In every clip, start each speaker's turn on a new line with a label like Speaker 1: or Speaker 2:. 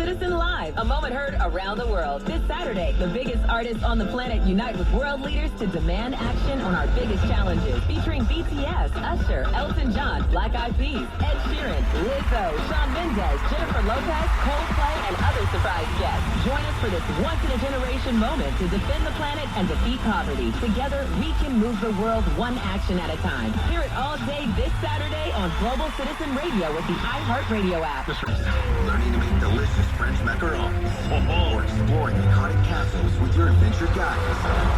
Speaker 1: Citizen Live, a moment heard around the world. This Saturday, the biggest artists on the planet unite with world leaders to demand action on our biggest challenges, featuring BTS, Usher, Elton John, Black Eyed Peas, Ed Sheeran, Lizzo, Shawn Mendes, Jennifer Lopez, Coldplay, and other surprise guests. Join us for this once-in-a-generation moment to defend the planet and defeat poverty. Together, we can move the world one action at a time. Hear it all day this Saturday on Global Citizen Radio with the iHeartRadio app.
Speaker 2: Learning to make delicious French macarons or exploring iconic castles with your adventure guides.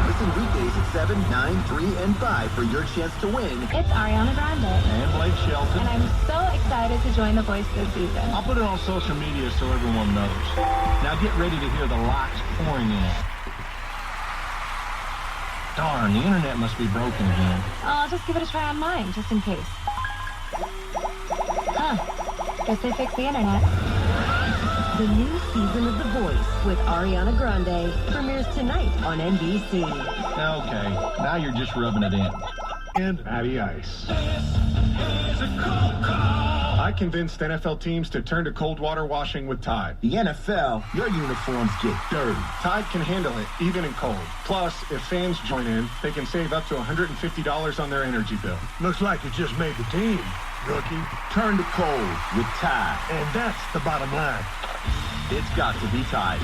Speaker 2: Listen weekdays at 7, 9, 3, and 5 for your chance to win.
Speaker 3: It's Ariana Grande.
Speaker 4: And Blake Shelton.
Speaker 3: And I'm so excited to join The Voice this season.
Speaker 4: I'll put it on social media so everyone knows. Now get ready to hear the locks pouring in. Darn, the internet must be broken again.
Speaker 3: I'll just give it a try on mine, just in case. Guess they fixed the internet.
Speaker 1: The new season of The Voice with Ariana Grande premieres tonight on NBC.
Speaker 4: Okay, now you're just rubbing it in.
Speaker 5: And Matty Ice. I convinced NFL teams to turn to cold water washing with Tide.
Speaker 2: The NFL, your uniforms get dirty.
Speaker 5: Tide can handle it, even in cold. Plus, if fans join in, they can save up to $150 on their energy bill.
Speaker 6: Looks like you just made the team, rookie.
Speaker 2: Turn to cold with Tide.
Speaker 6: And that's the bottom line.
Speaker 2: It's got to be Tide.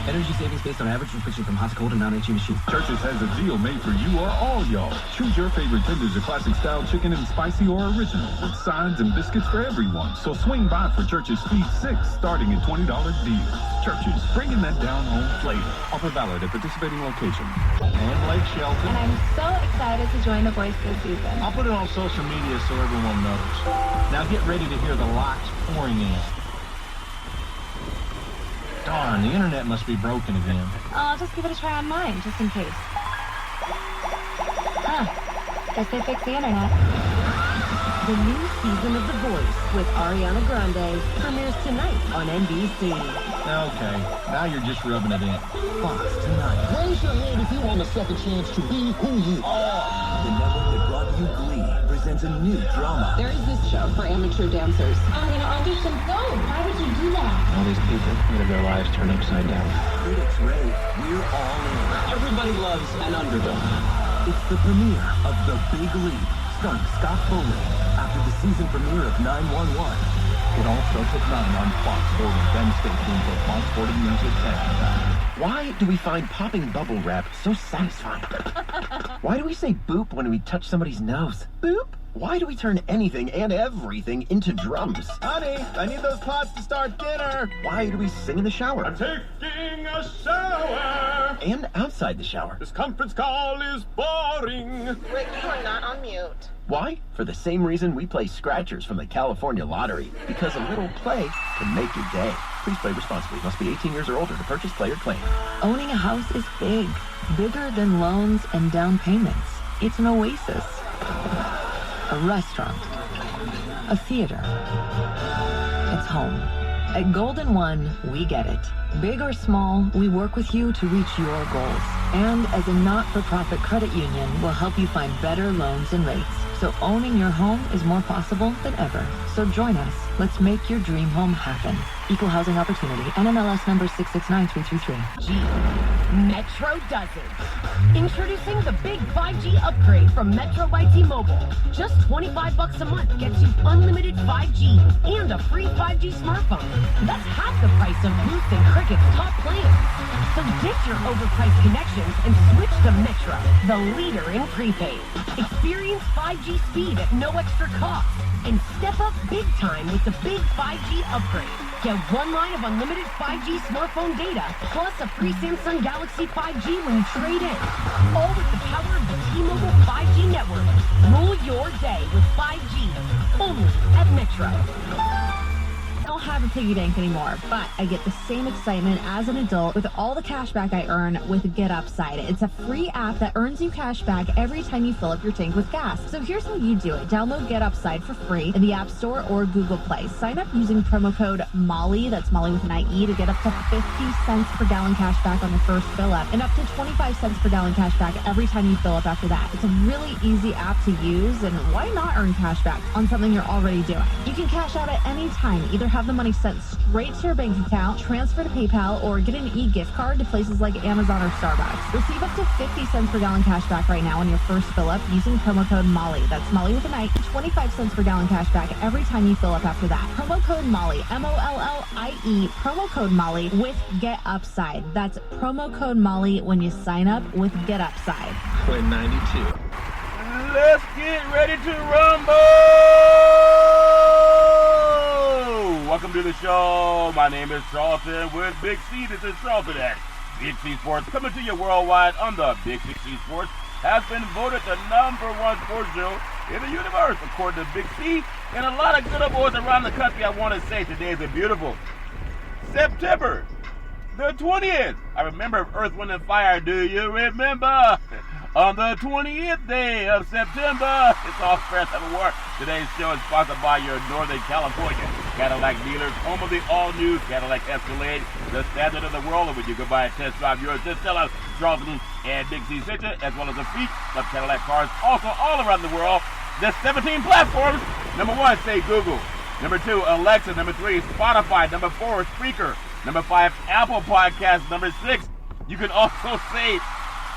Speaker 7: Energy savings based on average from switching from hot to cold and non-HE machines.
Speaker 8: Church's has a deal made for you or all y'all. Choose your favorite tenders of classic style chicken and spicy or original with sides and biscuits for everyone. So swing by for Church's Feed 6 starting at $20 deals. Church's, bringing that down-home flavor. Offer valid at participating locations.
Speaker 4: And Blake Shelton.
Speaker 3: And I'm so excited to join The Voice this season.
Speaker 4: I'll put it on social media so everyone knows. Now get ready to hear the locks pouring in. Darn, the internet must be broken again.
Speaker 3: I'll just give it a try on mine, just in case. Guess they fixed the internet.
Speaker 1: The new season of The Voice with Ariana Grande premieres tonight on NBC.
Speaker 4: Okay, now you're just rubbing it in.
Speaker 2: Fox tonight.
Speaker 9: Raise your hand if you want a second chance to be who you are.
Speaker 2: The network that brought you Glee presents a new drama.
Speaker 1: There is this show for amateur dancers.
Speaker 3: I'm gonna audition. No! Why would you do that?
Speaker 7: All these people live their lives turned upside down.
Speaker 2: Critics rave. We're all in.
Speaker 7: Everybody loves an underdog.
Speaker 2: It's the premiere of The Big Leap, starring Scott Foley. After the season premiere of 911.
Speaker 8: It all starts at 9 on Fox 40. Then stay tuned for Fox 40 News at 10.
Speaker 7: Why do we find popping bubble wrap so satisfying? Why do we say boop when we touch somebody's nose? Boop? Why do we turn anything and everything into drums?
Speaker 4: Honey, I need those pots to start dinner.
Speaker 7: Why do we sing in the shower?
Speaker 5: I'm taking a shower.
Speaker 7: And outside the shower?
Speaker 5: This conference call is boring.
Speaker 10: Rick, you are not on mute.
Speaker 7: Why? For the same reason we play scratchers from the California Lottery. Because a little play can make your day. Please play responsibly. Must be 18 years or older to purchase, play, or claim.
Speaker 1: Owning a house is big. Bigger than loans and down payments. It's an oasis. A restaurant. A theater. It's home. At Golden One, we get it. Big or small, we work with you to reach your goals. And as a not-for-profit credit union, we'll help you find better loans and rates. So owning your home is more possible than ever. So join us. Let's make your dream home happen. Equal housing opportunity. NMLS number 669333.
Speaker 11: Metro does it. Introducing the big 5G upgrade from Metro by T-Mobile. Just $25 a month gets you unlimited 5G and a free 5G smartphone. That's half the price of Boost and Cricket's top plans. So ditch your overpriced connections and switch to Metro, the leader in prepaid. Experience 5G speed at no extra cost and step up big time with the big 5G upgrade. Get one line of unlimited 5G smartphone data, plus a free Samsung Galaxy 5G when you trade in. All with the power of the T-Mobile 5G network. Rule your day with 5G, only at Metro.
Speaker 3: I don't have a piggy bank anymore, but I get the same excitement as an adult with all the cash back I earn with Get Upside. It's a free app that earns you cash back every time you fill up your tank with gas. So here's how you do it. Download Get Upside for free in the App Store or Google Play. Sign up using promo code MOLLY, that's Molly with an IE, to get up to 50 cents per gallon cash back on your first fill up and up to 25 cents per gallon cash back every time you fill up after that. It's a really easy app to use, and why not earn cash back on something you're already doing? You can cash out at any time. Either have the money sent straight to your bank account, transfer to PayPal, or get an e-gift card to places like Amazon or Starbucks. Receive up to 50 cents per gallon cash back right now on your first fill up using promo code MOLLY. That's Molly with an I. 25 cents per gallon cash back every time you fill up after that. Promo code MOLLY, MOLLIE, promo code MOLLY with Get Upside. That's promo code MOLLY when you sign up with Get Upside.
Speaker 4: Quinn 92.
Speaker 12: Let's get ready to rumble! Welcome to the show. My name is Charlton with Big C. This is Charlton at Big C Sports, coming to you worldwide on the Big C Sports. Has been voted the #1 sports show in the universe, according to Big C, and a lot of good boys around the country. I want to say today is a beautiful September the 20th. I remember Earth, Wind, and Fire. Do you remember? On the 20th day of September, it's all fair to war. Today's show is sponsored by your Northern California Cadillac dealers, home of the all-new Cadillac Escalade, the standard of the world. And when you go by and test drive yours, just tell us Charlton and Big C sent you, as well as a fleet of Cadillac cars, also all around the world. There's 17 platforms. Number 1, say Google. Number 2, Alexa. Number 3, Spotify. Number 4, Spreaker. Number 5, Apple Podcasts. Number 6, you can also say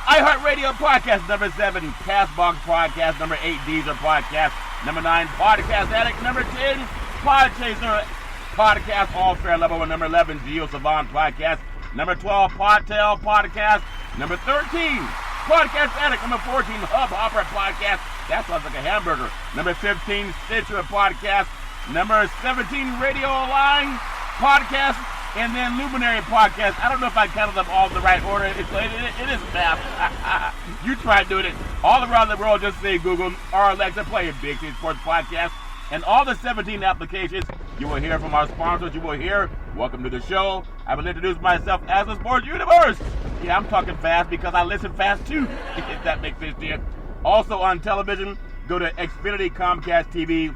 Speaker 12: iHeartRadio Podcast. Number 7, Castbox Podcast. Number 8, Deezer Podcast. Number 9, Podcast Addict. Number 10, Podchaser Podcast, all fair level. Number 11, Geo Savant Podcast. Number 12, Podtail Podcast. Number 13, Podcast Addict. Number 14, Hubhopper Podcast. That sounds like a hamburger. Number 15, Stitcher Podcast. Number 17, Radio Line Podcast. And then Luminary Podcast. I don't know if I counted them all in the right order. It is math. You try doing it all around the world. Just say Google or Alexa, play a Big C Sports Podcast. And all the 17 applications, you will hear from our sponsors. You will hear, welcome to the show. I will introduce myself as the Sports Universe. Yeah, I'm talking fast because I listen fast too, if that makes sense to you. Also on television, go to Xfinity, Comcast TV,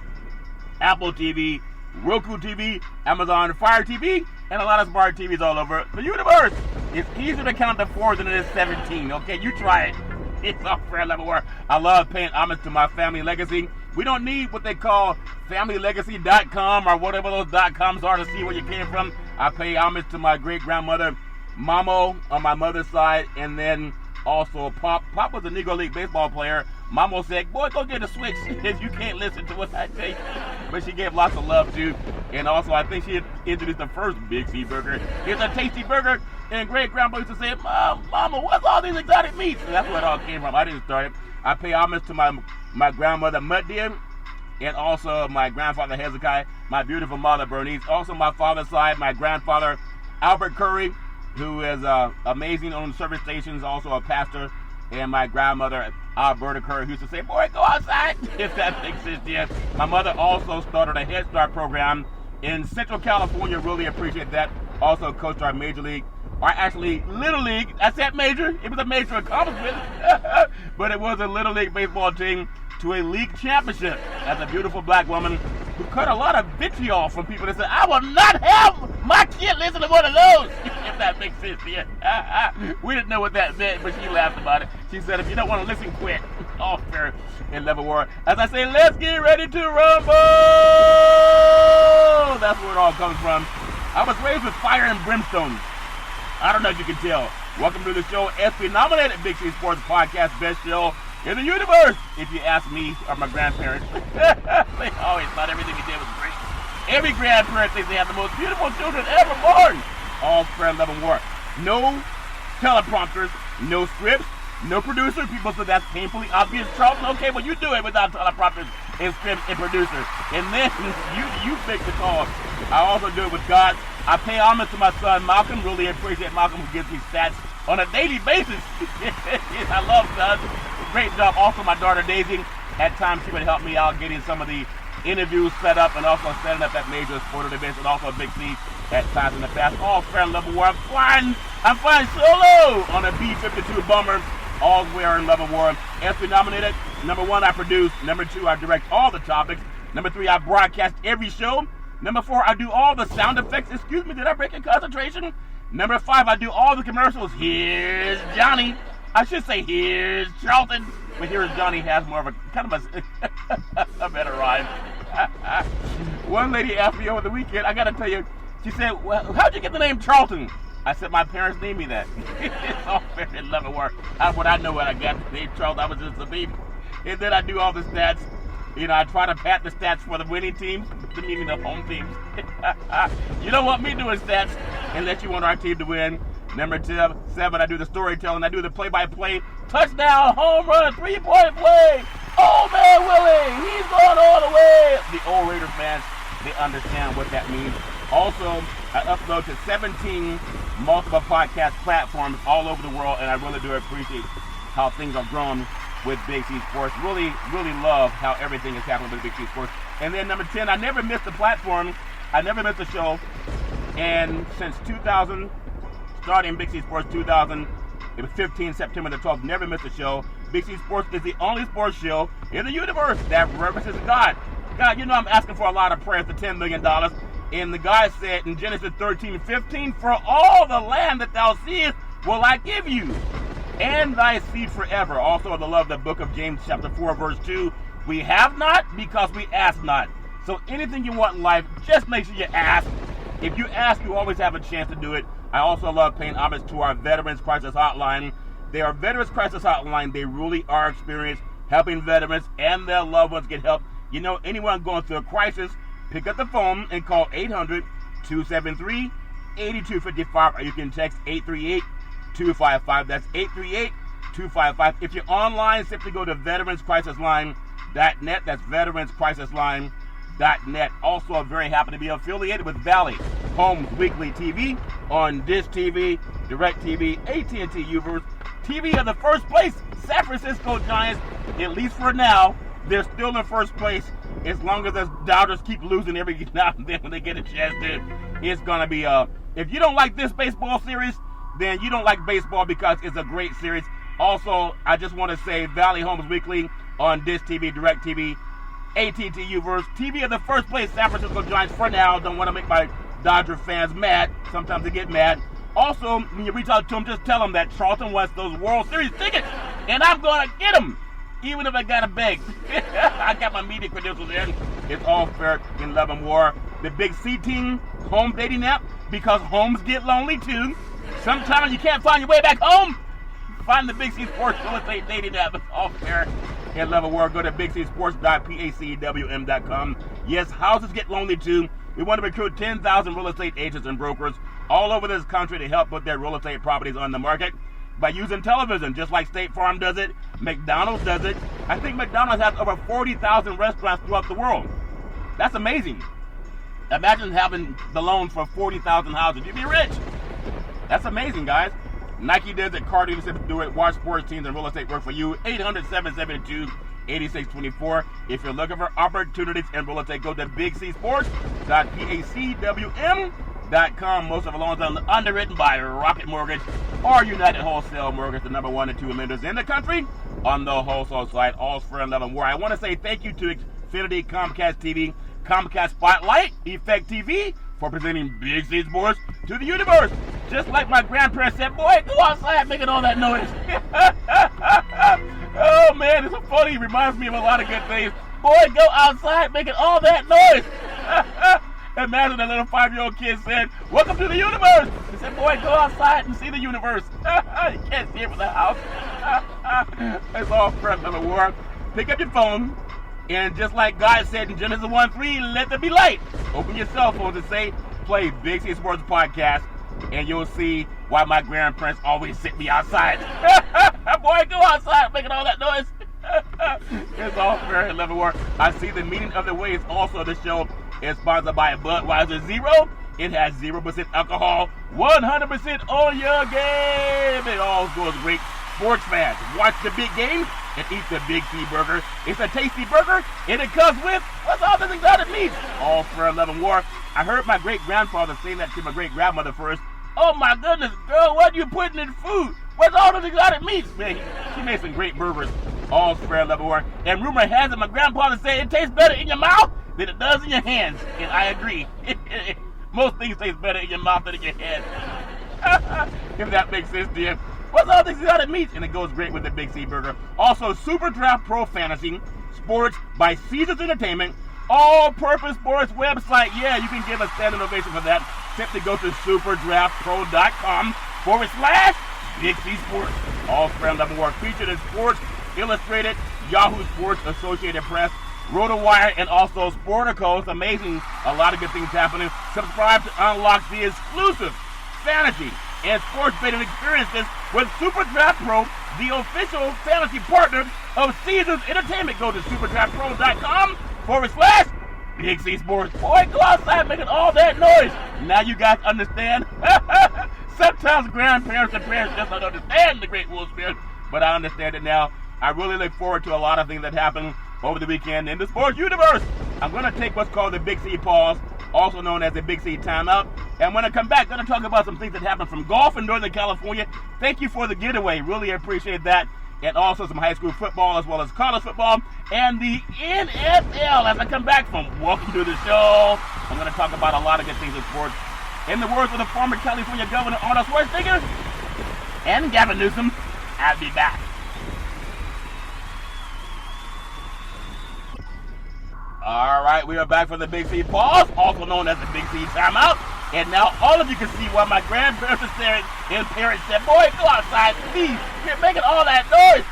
Speaker 12: Apple TV, Roku TV, Amazon Fire TV, and a lot of smart TVs all over the universe. It's easier to count to 4 than it is 17. Okay, you try it. It's all fair level work. I love paying homage to my family legacy. We don't need what they call familylegacy.com or whatever those .coms are to see where you came from. I pay homage to my great-grandmother, Mamo, on my mother's side, and then also Pop. Pop was a Negro League baseball player. Mamo said, boy, go get a switch if you can't listen to what I say. But she gave lots of love, too. And also, I think she introduced the first Big C burger. It's a tasty burger. And great-grandpa used to say, Mama, what's all these exotic meats? And that's where it all came from. I didn't start it. I pay homage to my grandmother, Muddian, and also my grandfather, Hezekiah, my beautiful mother, Bernice. Also, my father's side, my grandfather, Albert Curry, who is amazing on service stations, also a pastor, and my grandmother, Alberta Curry, who used to say, boy, go outside, if that makes sense to you. My mother also started a Head Start program in Central California. Really appreciate that. Also coached our Major League, or actually Little League. I said major. It was a major accomplishment. But it was a Little League baseball team to a league championship as a beautiful black woman who cut a lot of vitriol from people that said, I will not have my kid listen to one of those, if that makes sense to you. We didn't know what that meant, but she laughed about it. She said, if you don't want to listen, quit. All fair in level war. As I say, let's get ready to rumble! That's where it all comes from. I was raised with fire and brimstone. I don't know if you can tell. Welcome to the show, Espy nominated Big C Sports Podcast Best Show in the universe, if you ask me or my grandparents. They always thought everything he did was great. Every grandparent thinks they have the most beautiful children ever born. All fair level war. No teleprompters, no scripts, no producer. People say that's painfully obvious. Charlton, okay, well you do it without teleprompters and scripts and producers. And then you make the call. I also do it with God. I pay homage to my son Malcolm. Really appreciate Malcolm, who gives me stats on a daily basis. I love sons. Great job. Also, my daughter Daisy, at times she would help me out getting some of the interviews set up and also setting up at major sporting events, and also a Big C at times in the past. All fair level war. I'm flying solo on a B-52 bomber. All we're in level war. Espy nominated. Number 1, I produce. Number 2, I direct all the topics. Number 3, I broadcast every show. Number 4, I do all the sound effects. Excuse me, did I break your concentration? Number 5, I do all the commercials. Here's Johnny. I should say here's Charlton, but here's Johnny has more of a kind of a better rhyme. One lady asked me over the weekend, I got to tell you, she said, well, how'd you get the name Charlton? I said, my parents named me that. It's all fair and love and war. How would I know when I got the name Charlton? I was just a baby. And then I do all the stats. You know, I try to pat the stats for the winning teams, meaning the home teams. You don't want me doing stats unless you want our team to win. Number 7, I do the storytelling. I do the play-by-play. Touchdown, home run, 3-point play. Oh, man, Willie, he's going all the way. The old Raiders fans, they understand what that means. Also, I upload to 17 multiple podcast platforms all over the world, and I really do appreciate how things have grown with Big C Sports. Really, really love how everything is happening with Big C Sports. And then number 10, I never missed a platform. I never missed a show. And since 2000, starting Big C Sports 2000, it was 15 September the 12th, never missed a show. Big C Sports is the only sports show in the universe that references God. God, you know I'm asking for a lot of prayers for $10 million. And the guy said in Genesis 13:15, for all the land that thou seest will I give you, and thy seed forever. Also, the love the book of James chapter 4, verse 2. We have not because we ask not. So anything you want in life, just make sure you ask. If you ask, you always have a chance to do it. I also love paying homage to our Veterans Crisis Hotline. They are Veterans Crisis Hotline. They really are experienced helping veterans and their loved ones get help. You know, anyone going through a crisis, pick up the phone and call 800-273-8255, or you can text 838-255. That's 838-255. If you're online, simply go to veteranscrisisline.net. That's veteranscrisisline.net. Also, I'm very happy to be affiliated with Valley Homes Weekly TV on Dish TV, Direct TV, AT&T Uverse. TV in the first place, San Francisco Giants, at least for now, they're still in first place. As long as the doubters keep losing every now and then when they get a chance to, it's going to be if you don't like this baseball series, then you don't like baseball because it's a great series. Also, I just want to say Valley Homes Weekly on Dish TV, Direct TV, AT&T Uverse. TV in the first place, San Francisco Giants for now. Don't want to make my Dodger fans mad. Sometimes they get mad. Also, when you reach out to them, just tell them that Charlton wants those World Series tickets, and I'm going to get them, even if I got to beg. I got my media credentials in. It's all fair in love and war. The Big C team home dating app, because homes get lonely too. Sometimes you can't find your way back home. Find the Big C Sports real estate dating app. It's all fair in love and war. Go to bigcsports.pacwm.com. Yes, houses get lonely too. We want to recruit 10,000 real estate agents and brokers all over this country to help put their real estate properties on the market by using television, just like State Farm does it, McDonald's does it. I think McDonald's has over 40,000 restaurants throughout the world. That's amazing. Imagine having the loan for 40,000 houses. You'd be rich. That's amazing, guys. Nike does it, car dealerships do it, watch sports teams and real estate work for you. 800-772-8624. If you're looking for opportunities in real estate, go to bigcsports.pacwm.com. Most of the loans are underwritten by Rocket Mortgage or United Wholesale Mortgage, the number 1 and 2 lenders in the country on the wholesale side. All for 11 more. I want to say thank you to Xfinity, Comcast TV, Comcast Spotlight, Effect TV for presenting Big C Sports to the universe. Just like my grandparents said, boy, go outside making all that noise. Oh man, it's so funny. It reminds me of a lot of good things. Boy, go outside making all that noise. Imagine a little 5-year-old kid said, welcome to the universe. He said, boy, go outside and see the universe. You can't see it from the house. It's all fresh on the war. Pick up your phone, and just like God said in Genesis 1:3, let there be light. Open your cell phone and say, play Big C Sports Podcast, and you'll see why my grandparents always sit me outside. Boy, go outside making all that noise. It's all fair and level war. I see the meaning of the ways. Also, the show is sponsored by Budweiser Zero. It has 0% alcohol, 100% on your game. It all goes great. Sports fans, watch the big game and eat the Big C burger. It's a tasty burger, and it comes with, what's all this exotic meat? All for 11 war. I heard my great-grandfather say that to my great-grandmother first. Oh my goodness, girl, what are you putting in food? What's all this exotic meat? Man, she made some great burgers. All for 11 war. And rumor has it my grandfather said it tastes better in your mouth than it does in your hands. And I agree. Most things taste better in your mouth than in your hands. If that makes sense to you. What's all this exotic meat? And it goes great with the Big C burger. Also, Super Draft Pro Fantasy Sports by Caesars Entertainment all-purpose sports website. Yeah, you can give a standing ovation for that. Simply go to superdraftpro.com/Big C Sports. All scrambled up and work featured in Sports Illustrated, Yahoo Sports, Associated Press, RotoWire, and also Sportico. It's amazing. A lot of good things happening. Subscribe to unlock the exclusive fantasy and sports betting experiences with Super Draft Pro, the official fantasy partner of Caesars Entertainment. Go to superdraftpro.com/Big C Sports. Boy, go outside making all that noise. Now you guys understand. Sometimes grandparents and parents just don't understand the great Will Spirit, but I understand it now. I really look forward to a lot of things that happen over the weekend in the sports universe. I'm going to take what's called the Big C pause, also known as the Big C timeout. And when I come back, I'm going to talk about some things that happened from golf in Northern California. Thank you for the getaway. Really appreciate that. And also some high school football as well as college football and the NFL. As I come back from Welcome to the Show, I'm going to talk about a lot of good things in sports. In the words of the former California Governor Arnold Schwarzenegger and Gavin Newsom, I'll be back. All right, we are back for the Big C pause, also known as the Big C timeout. And now all of you can see why my grandparents are staring and parents said, boy, go outside, please. You're making all that noise.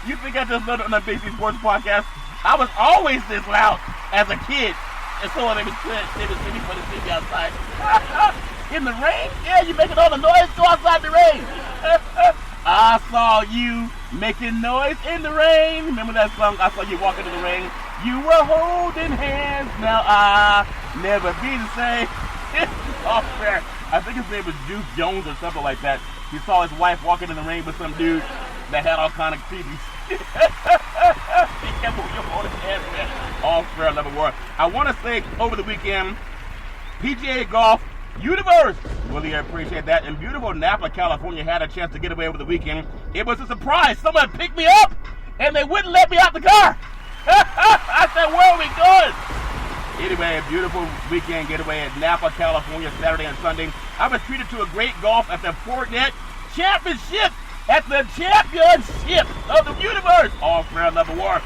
Speaker 12: You think I just learned on the Big C Sports Podcast? I was always this loud as a kid. And so they would see me outside. In the rain? Yeah, you making all the noise? Go outside the rain. I saw you making noise in the rain. Remember that song? I saw you walking in the rain. You were holding hands. Now I never be the same. Oh, fair. I think his name was Juice Jones or something like that. He saw his wife walking in the rain with some dude that had all kind of creepies. Be careful with your holding hands, man. All fair, level war. I want to say over the weekend, PGA Golf Universe. Really appreciate that. In beautiful Napa, California, had a chance to get away over the weekend. It was a surprise. Someone picked me up, and they wouldn't let me out the car. I said, where are we going? Anyway, a beautiful weekend getaway at Napa, California, Saturday and Sunday. I was treated to a great golf at the Fortinet Championship, at the championship of the universe. All fair level war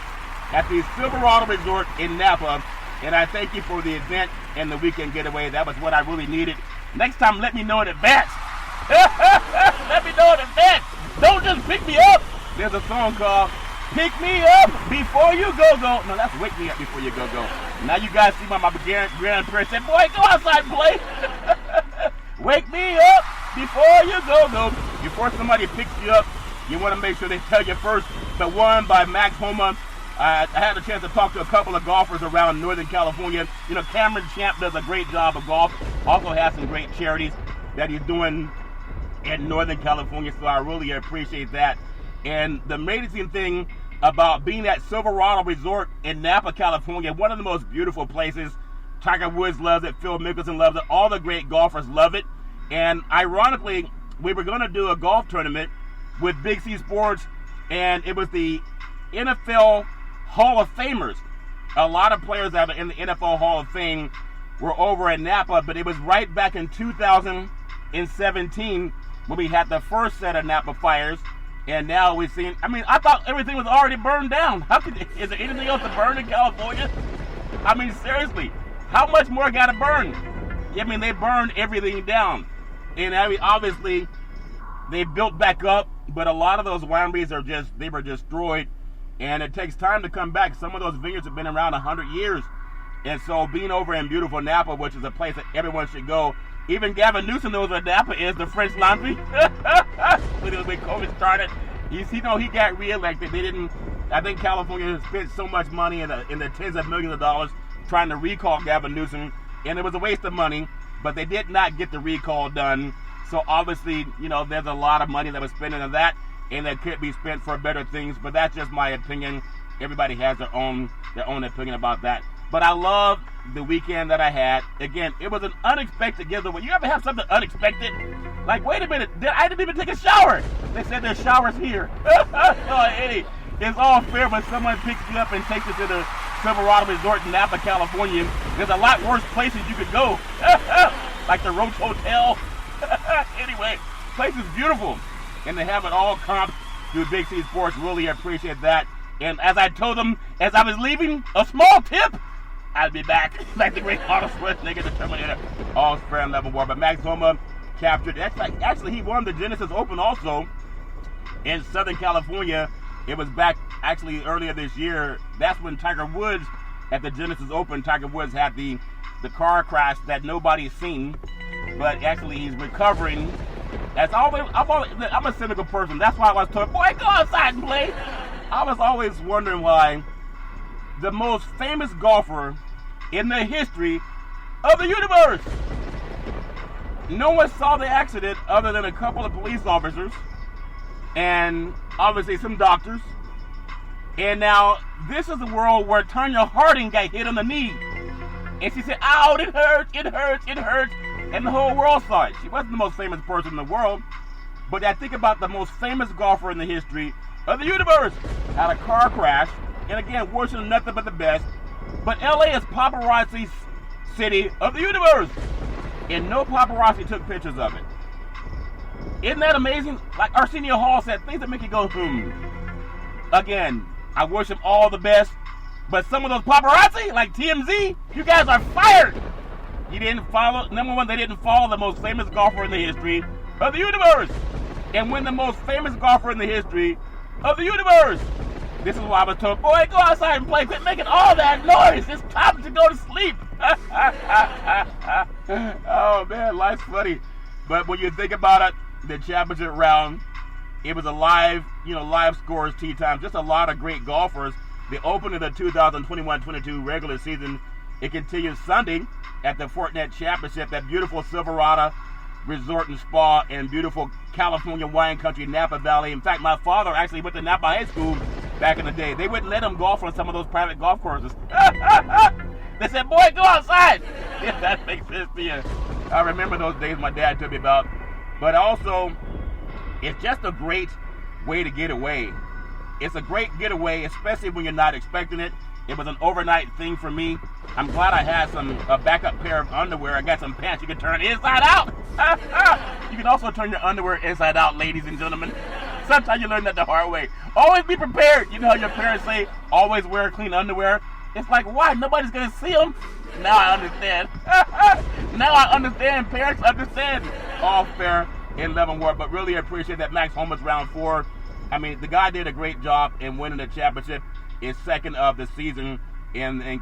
Speaker 12: at the Silverado Resort in Napa. And I thank you for the event and the weekend getaway. That was what I really needed. Next time, let me know in advance. Let me know in advance. Don't just pick me up. There's a song called Pick Me Up Before You Go Go. No, that's Wake Me Up Before You Go Go. Now you guys see my grandparents said, boy, go outside and play. Wake me up before you go go. Before somebody picks you up, you want to make sure they tell you first. The one by Max Homa. I had a chance to talk to a couple of golfers around Northern California. You know, Cameron Champ does a great job of golf. Also has some great charities that he's doing in Northern California, so I really appreciate that. And the amazing thing about being at Silverado Resort in Napa, California, one of the most beautiful places. Tiger Woods loves it. Phil Mickelson loves it. All the great golfers love it. And ironically, we were going to do a golf tournament with Big C Sports, and it was the NFL Hall of Famers. A lot of players that are in the NFL Hall of Fame were over in Napa, but it was right back in 2017 when we had the first set of Napa fires, and now we've seen, I thought everything was already burned down. Is there anything else to burn in California? I mean, seriously, how much more got to burn? They burned everything down. And obviously, they built back up, but a lot of those wineries they were destroyed. And it takes time to come back. Some of those vineyards have been around 100 years. And so being over in beautiful Napa, which is a place that everyone should go, even Gavin Newsom knows where Napa is, the French Laundry. When COVID started, he got reelected. I think California spent so much money in the tens of millions of dollars trying to recall Gavin Newsom. And it was a waste of money, but they did not get the recall done. So obviously, there's a lot of money that was spent into that, and that could be spent for better things, but that's just my opinion. Everybody has their own opinion about that. But I love the weekend that I had. Again, it was an unexpected getaway. You ever have something unexpected? Like, wait a minute, I didn't even take a shower. They said there's showers here. Hey, it's all fair when someone picks you up and takes you to the Silverado Resort in Napa, California. There's a lot worse places you could go. Like the Roach Hotel. Anyway, place is beautiful. And they have it all comped through Big C Sports. Really appreciate that. And as I told them, as I was leaving, a small tip, I'll be back. Like the great Arnold Schwarzenegger, the Terminator. All fair and level war. But Max Homa captured. Actually, he won the Genesis Open also in Southern California. It was back actually earlier this year. That's when Tiger Woods at the Genesis Open. Tiger Woods had the car crash that nobody's seen, but actually he's recovering. I'm a cynical person. That's why I was told, boy, go outside and play. I was always wondering why the most famous golfer in the history of the universe, no one saw the accident other than a couple of police officers and obviously some doctors. And now this is the world where Tonya Harding got hit on the knee. And she said, ow, it hurts, it hurts, it hurts. And the whole world saw it. She wasn't the most famous person in the world, but I think about the most famous golfer in the history of the universe had a car crash. And again, wishing nothing but the best. But LA is paparazzi city of the universe. And no paparazzi took pictures of it. Isn't that amazing? Like Arsenio Hall said, things that make you go, Again, I wish them all the best. But some of those paparazzi, like TMZ, you guys are fired. You didn't follow, number one, they didn't follow the most famous golfer in the history of the universe. And when the most famous golfer in the history of the universe, this is why I was told, boy, go outside and play. Quit making all that noise. It's time to go to sleep. Oh, man, life's funny. But when you think about it, the championship round, it was a live scores, tee time. Just a lot of great golfers. The opening of the 2021-22 regular season, it continues Sunday at the Fortinet Championship, that beautiful Silverado Resort and Spa in beautiful California wine country, Napa Valley. In fact, my father actually went to Napa High School back in the day. They wouldn't let him golf on some of those private golf courses. They said, boy, go outside. If that makes sense to you. I remember those days my dad told me about. But also, it's just a great way to get away. It's a great getaway, especially when you're not expecting it. It was an overnight thing for me. I'm glad I had a backup pair of underwear. I got some pants you can turn inside out. You can also turn your underwear inside out, ladies and gentlemen. Sometimes you learn that the hard way. Always be prepared. You know how your parents say, always wear clean underwear? It's like, why? Nobody's going to see them? Now I understand. Now I understand. Parents understand. All fair in love and war. But really appreciate that Max Homa's round 4. I mean, the guy did a great job in winning the championship. His second of the season in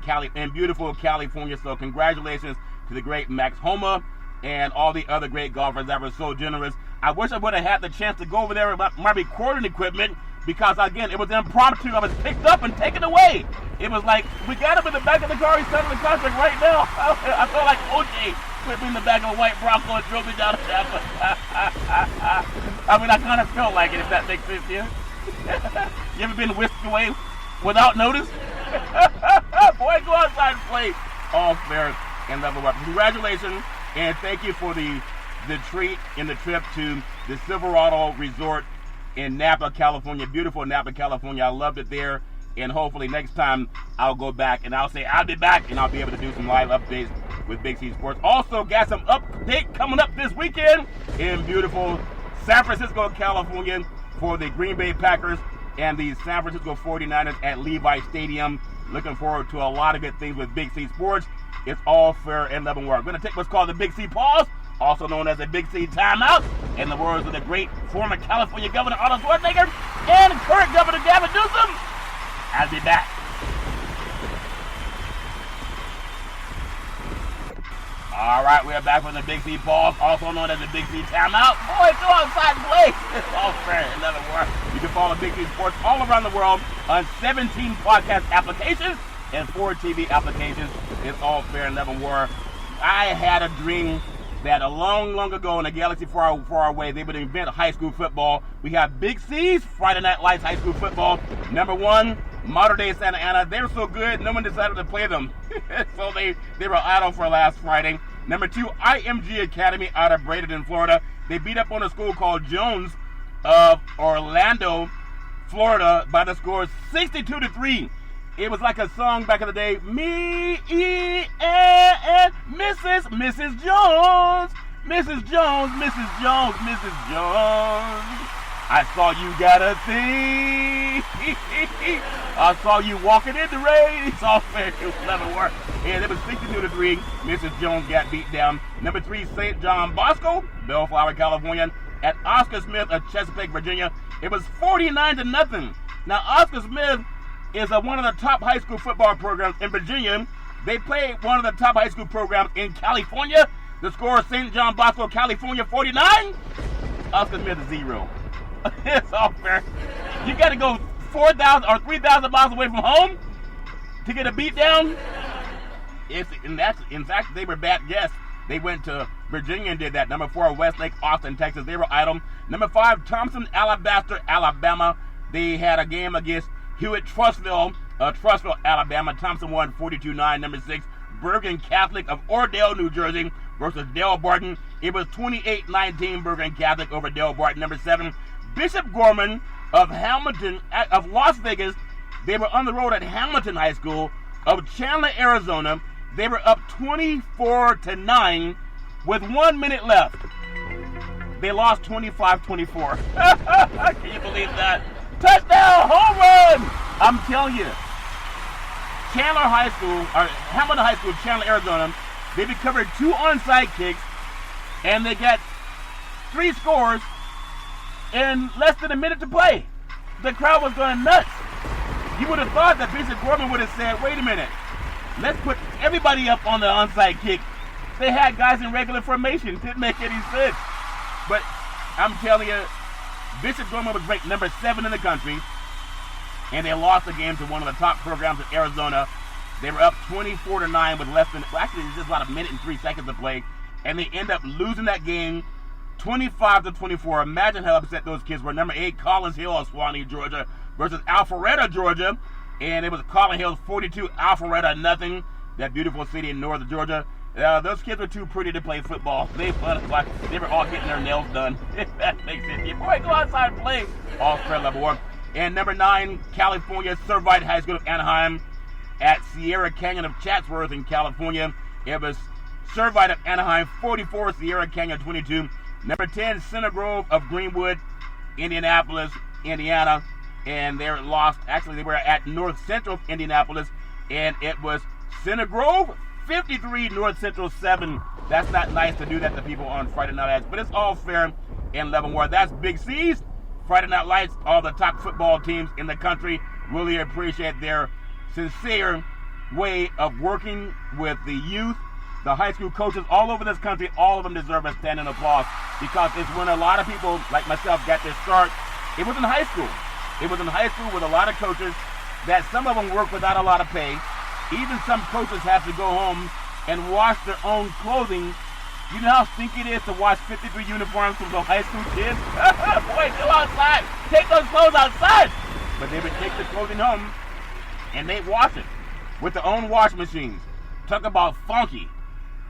Speaker 12: beautiful California. So congratulations to the great Max Homa and all the other great golfers that were so generous. I wish I would have had the chance to go over there with my recording equipment, because again, it was impromptu. I was picked up and taken away. It was like, we got him in the back of the car. He's signing the contract right now. I felt like OJ put me in the back of a white Bronco and drove me down to Tampa. I mean, I kind of felt like it, if that makes sense to you. You ever been whisked away without notice? Boy, go outside and play. All fair and level up. Congratulations, and thank you for the treat and the trip to the Silverado Resort in Napa, California. Beautiful Napa, California. I loved it there, and hopefully next time I'll go back and I'll say I'll be back, and I'll be able to do some live updates with Big C Sports. Also got some update coming up this weekend in beautiful San Francisco, California, for the Green Bay Packers and the San Francisco 49ers at Levi Stadium. Looking forward to a lot of good things with Big C Sports. It's all fair and level work. We're going to take what's called the Big C Pause, also known as the Big C Timeout, in the words of the great former California Governor Arnold Schwarzenegger and current Governor Gavin Newsom. I'll be back. All right, we are back with the Big C Pause, also known as the Big C Timeout. Boy, go outside and play. It's all fair and level work. You can follow Big C Sports all around the world on 17 podcast applications and 4 TV applications. It's all fair and level war. I had a dream that a long, long ago in a galaxy far, far away, they would invent high school football. We have Big C's Friday Night Lights high school football. Number 1, Modern Day Santa Ana. They were so good, no one decided to play them. So they were idle for last Friday. Number 2, Img Academy out of Bradenton, Florida. They beat up on a school called Jones of Orlando, Florida by the score 62-3. It was like a song back in the day. Me-and Mrs. Jones. Mrs. Jones, Mrs. Jones, Mrs. Jones. I saw you got a thing. I saw you walking in the rain. It's all fair. It was 11 work. And it was 62-3. Mrs. Jones got beat down. Number 3, St. John Bosco, Bellflower, California. At Oscar Smith of Chesapeake, Virginia, it was 49-0. Now, Oscar Smith is one of the top high school football programs in Virginia. They play one of the top high school programs in California. The score is St. John Bosco, California, 49. Oscar Smith is 0. It's all fair. You got to go 4,000 or 3,000 miles away from home to get a beat down. In fact, they were bad guests. They went to Virginia and did that. Number 4, Westlake, Austin, Texas. They were idle. Number 5, Thompson, Alabaster, Alabama. They had a game against Hewitt, Trussville, Alabama. Thompson won 42-9. Number 6, Bergen Catholic of Ordale, New Jersey versus Del Barton. It was 28-19 Bergen Catholic over Del Barton. Number 7, Bishop Gorman of Las Vegas. They were on the road at Hamilton High School of Chandler, Arizona. They were up 24-9 with 1 minute left. They lost 25-24. Can you believe that? Touchdown, home run! I'm telling you, Chandler High School, or Hamilton High School, Chandler, Arizona, they recovered 2 onside kicks, and they got 3 scores in less than a minute to play. The crowd was going nuts. You would have thought that Bishop Gorman would have said, wait a minute, let's put everybody up on the onside kick. They had guys in regular formation. Didn't make any sense. But I'm telling you, Bishop Gorman was ranked number 7 in the country, and they lost the game to one of the top programs in Arizona. They were up 24-9 with less than, actually, it's just about a minute and 3 seconds to play, and they end up losing that game 25-24. Imagine how upset those kids were. Number 8, Collins Hill of Swanee, Georgia versus Alpharetta, Georgia. And it was Collins Hill's 42, Alpharetta nothing. That beautiful city in northern Georgia. Those kids were too pretty to play football. They were all getting their nails done. That makes sense. You boy, go outside and play. All fair level work. And number 9, California, Servite High School of Anaheim at Sierra Canyon of Chatsworth in California. It was Servite of Anaheim 44, Sierra Canyon 22. Number 10, Center Grove of Greenwood, Indianapolis, Indiana. And they were lost. Actually, they were at North Central Indianapolis, and it was Center Grove 53, North Central 7. That's not nice to do that to people on Friday Night Lights, but it's all fair in Leavenworth. That's Big C's Friday Night Lights. All the top football teams in the country really appreciate their sincere way of working with the youth. The high school coaches all over this country, all of them deserve a standing applause, because it's when a lot of people like myself got their start. It was in high school. It was in high school with a lot of coaches that some of them work without a lot of pay. Even some coaches have to go home and wash their own clothing. You know how stinky it is to wash 53 uniforms from those high school kids? Boy, go outside. Take those clothes outside. But they would take the clothing home and they'd wash it with their own wash machines. Talk about funky.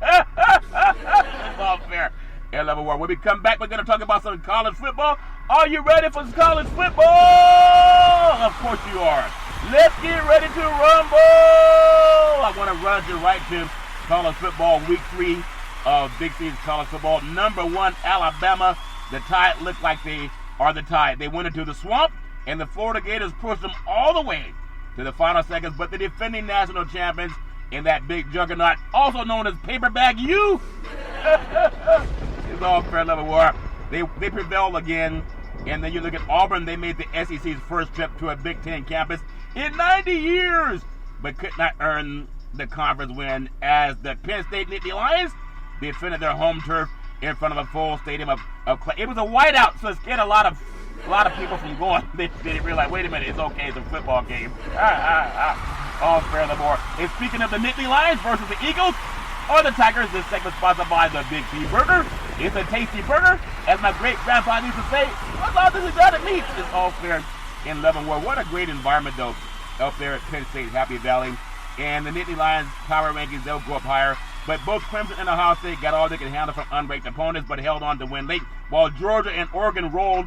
Speaker 12: It's all fair. Air level war. When we come back, we're going to talk about some college football. Are you ready for some college football? Of course you are. Let's get ready to rumble. I want to run you right to college football week 3 of Big C's college football. Number 1, Alabama. The Tide look like they are the Tide. They went into the swamp, and the Florida Gators pushed them all the way to the final seconds. But the defending national champions in that big juggernaut, also known as Paper Bag U, it's all fair level war. They prevailed again. And then you look at Auburn, they made the SEC's first trip to a Big Ten campus in 90 years, but could not earn the conference win as the Penn State Nittany Lions defended their home turf in front of a full stadium of clay. It was a whiteout, so it scared a lot of people from going. They didn't realize, wait a minute, it's okay, it's a football game. All fair the more. And speaking of the Nittany Lions versus the Eagles or the Tigers, this segment sponsored by the Big T Burger. It's a tasty burger, as my great-grandpa used to say. What's all this exotic meat? It's all fair in Leavenworth. What a great environment, though, up there at Penn State, Happy Valley. And the Nittany Lions power rankings, they'll go up higher. But both Clemson and Ohio State got all they could handle from unranked opponents, but held on to win late, while Georgia and Oregon rolled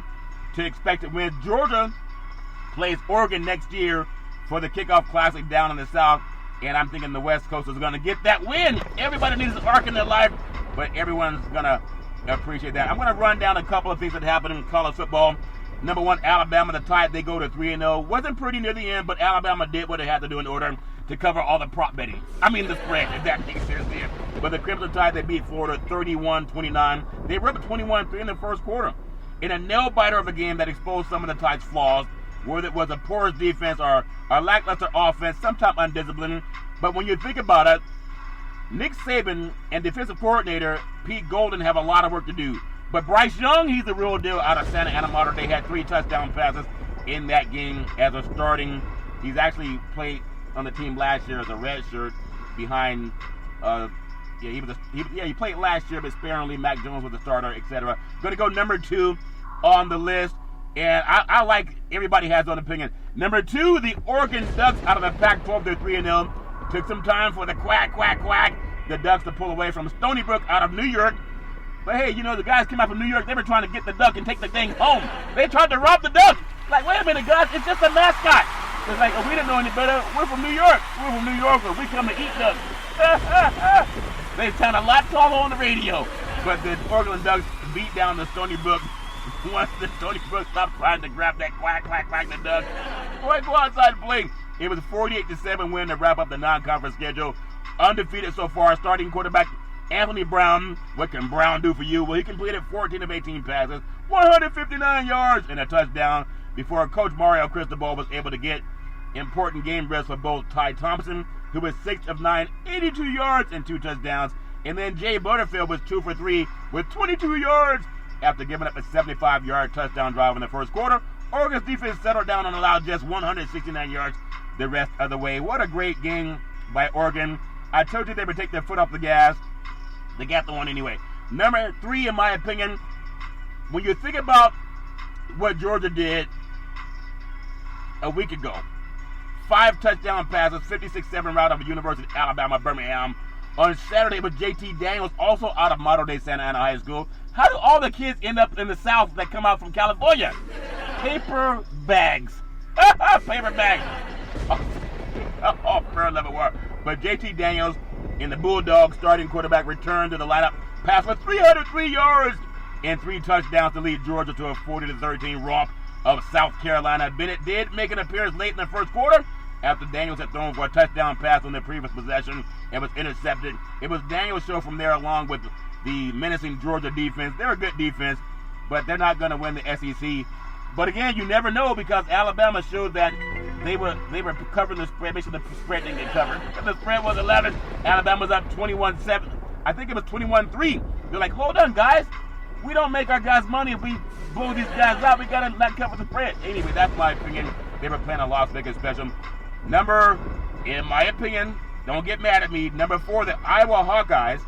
Speaker 12: to expected wins. Georgia plays Oregon next year for the kickoff classic down in the South, and I'm thinking the West Coast is going to get that win. Everybody needs an arc in their life, but everyone's going to appreciate that. I'm going to run down a couple of things that happened in college football. Number 1, Alabama, the Tide, they go to 3-0. Wasn't pretty near the end, but Alabama did what they had to do in order to cover all the prop betting. I mean the spread, if that makes sense there. But the Crimson Tide, they beat Florida 31-29. They were up 21-3 in the first quarter. In a nail-biter of a game that exposed some of the Tide's flaws, whether it was a porous defense or a lackluster offense, sometimes undisciplined. But when you think about it, Nick Saban and defensive coordinator Pete Golden have a lot of work to do. But Bryce Young, he's the real deal out of Santa Ana Mater. They had 3 touchdown passes in that game as a starting. He's actually played on the team last year as a red shirt behind. He played last year, but sparingly. Mac Jones was the starter, etc. Going to go number 2 on the list, and I like everybody has an opinion. Number 2, the Oregon Ducks out of the Pac-12. They're 3-0. Took some time for the quack, the Ducks to pull away from Stony Brook out of New York. But hey, the guys came out from New York. They were trying to get the duck and take the thing home. They tried to rob the duck. Like, wait a minute, guys, it's just a mascot. It's like, we didn't know any better. We're from New York. We're from New Yorkers. We come to eat ducks. They sound a lot taller on the radio. But the Oregon Ducks beat down the Stony Brook. Once the Stony Brook stopped trying to grab that quack, the duck. Boy, go outside and play. It was 48-7 win to wrap up the non-conference schedule. Undefeated so far. Starting quarterback Anthony Brown. What can Brown do for you? Well, he completed 14 of 18 passes, 159 yards, and a touchdown before Coach Mario Cristobal was able to get important game rest for both Ty Thompson, who was 6 of 9, 82 yards and 2 touchdowns, and then Jay Butterfield was 2 for 3 with 22 yards after giving up a 75-yard touchdown drive in the first quarter. Oregon's defense settled down and allowed just 169 yards the rest of the way. What a great game by Oregon. I told you they would take their foot off the gas. They got the one anyway. Number 3, in my opinion, when you think about what Georgia did a week ago, 5 touchdown passes, 56-7 route of the University of Alabama, Birmingham. On Saturday with J.T. Daniels, also out of Model Day Santa Ana High School. How do all the kids end up in the South that come out from California? Paper bags. Paper bags. Fair level work. But J.T. Daniels and the Bulldogs starting quarterback returned to the lineup, passed for 303 yards and 3 touchdowns to lead Georgia to a 40-13 romp of South Carolina. Bennett did make an appearance late in the first quarter after Daniels had thrown for a touchdown pass on their previous possession and was intercepted. It was Daniels' show from there, along with the menacing Georgia defense. They're a good defense, but they're not going to win the SEC. But again, you never know, because Alabama showed that they were covering the spread. Basically, the spread didn't get covered. The spread was 11. Alabama's up 21-7. I think it was 21-3. They're like, hold on, guys. We don't make our guys money if we blow these guys out. We got to not cover the spread. Anyway, that's my opinion. They were playing a Las Vegas special. In my opinion, don't get mad at me, number 4, the Iowa Hawkeyes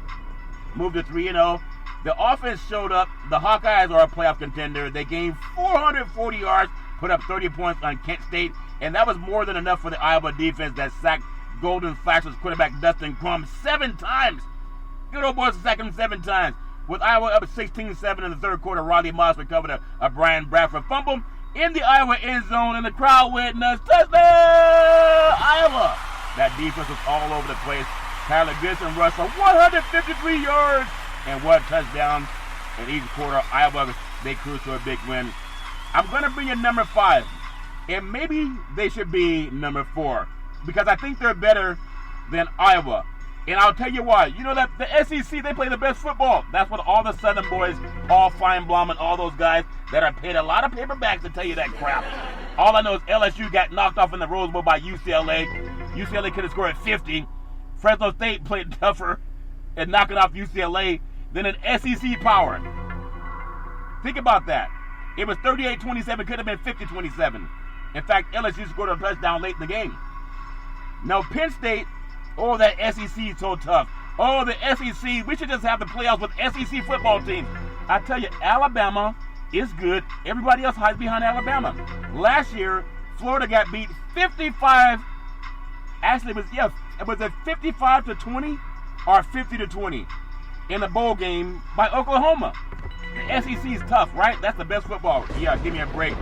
Speaker 12: moved to 3-0. The offense showed up. The Hawkeyes are a playoff contender. They gained 440 yards, put up 30 points on Kent State, and that was more than enough for the Iowa defense that sacked Golden Flashes quarterback Dustin Crum 7 times. Good old boys sacked him 7 times. With Iowa up 16-7 in the third quarter, Riley Moss recovered a Brian Bradford fumble in the Iowa end zone, and the crowd went nuts. Touchdown, Iowa! That defense was all over the place. Tyler Gibson rushed for 153 yards and 1 touchdown in each quarter. Iowa, they cruised to a big win. I'm going to bring in number 5, and maybe they should be number 4, because I think they're better than Iowa. And I'll tell you why. You know that the SEC, they play the best football. That's what all the Southern boys, Paul Feinblom and all those guys that are paid a lot of paperbacks to tell you that crap. All I know is LSU got knocked off in the Rose Bowl by UCLA. UCLA could have scored 50. Fresno State played tougher and knocking off UCLA than an SEC power. Think about that. It was 38-27, could have been 50-27. In fact, LSU scored a touchdown late in the game. Now, Penn State, oh, that SEC is so tough. Oh, the SEC, we should just have the playoffs with SEC football teams. I tell you, Alabama is good. Everybody else hides behind Alabama. Last year, Florida got beat 55. Actually, it was a 55-20 or 50-20 in the bowl game by Oklahoma. The SEC is tough, right? That's the best football. Yeah, give me a break.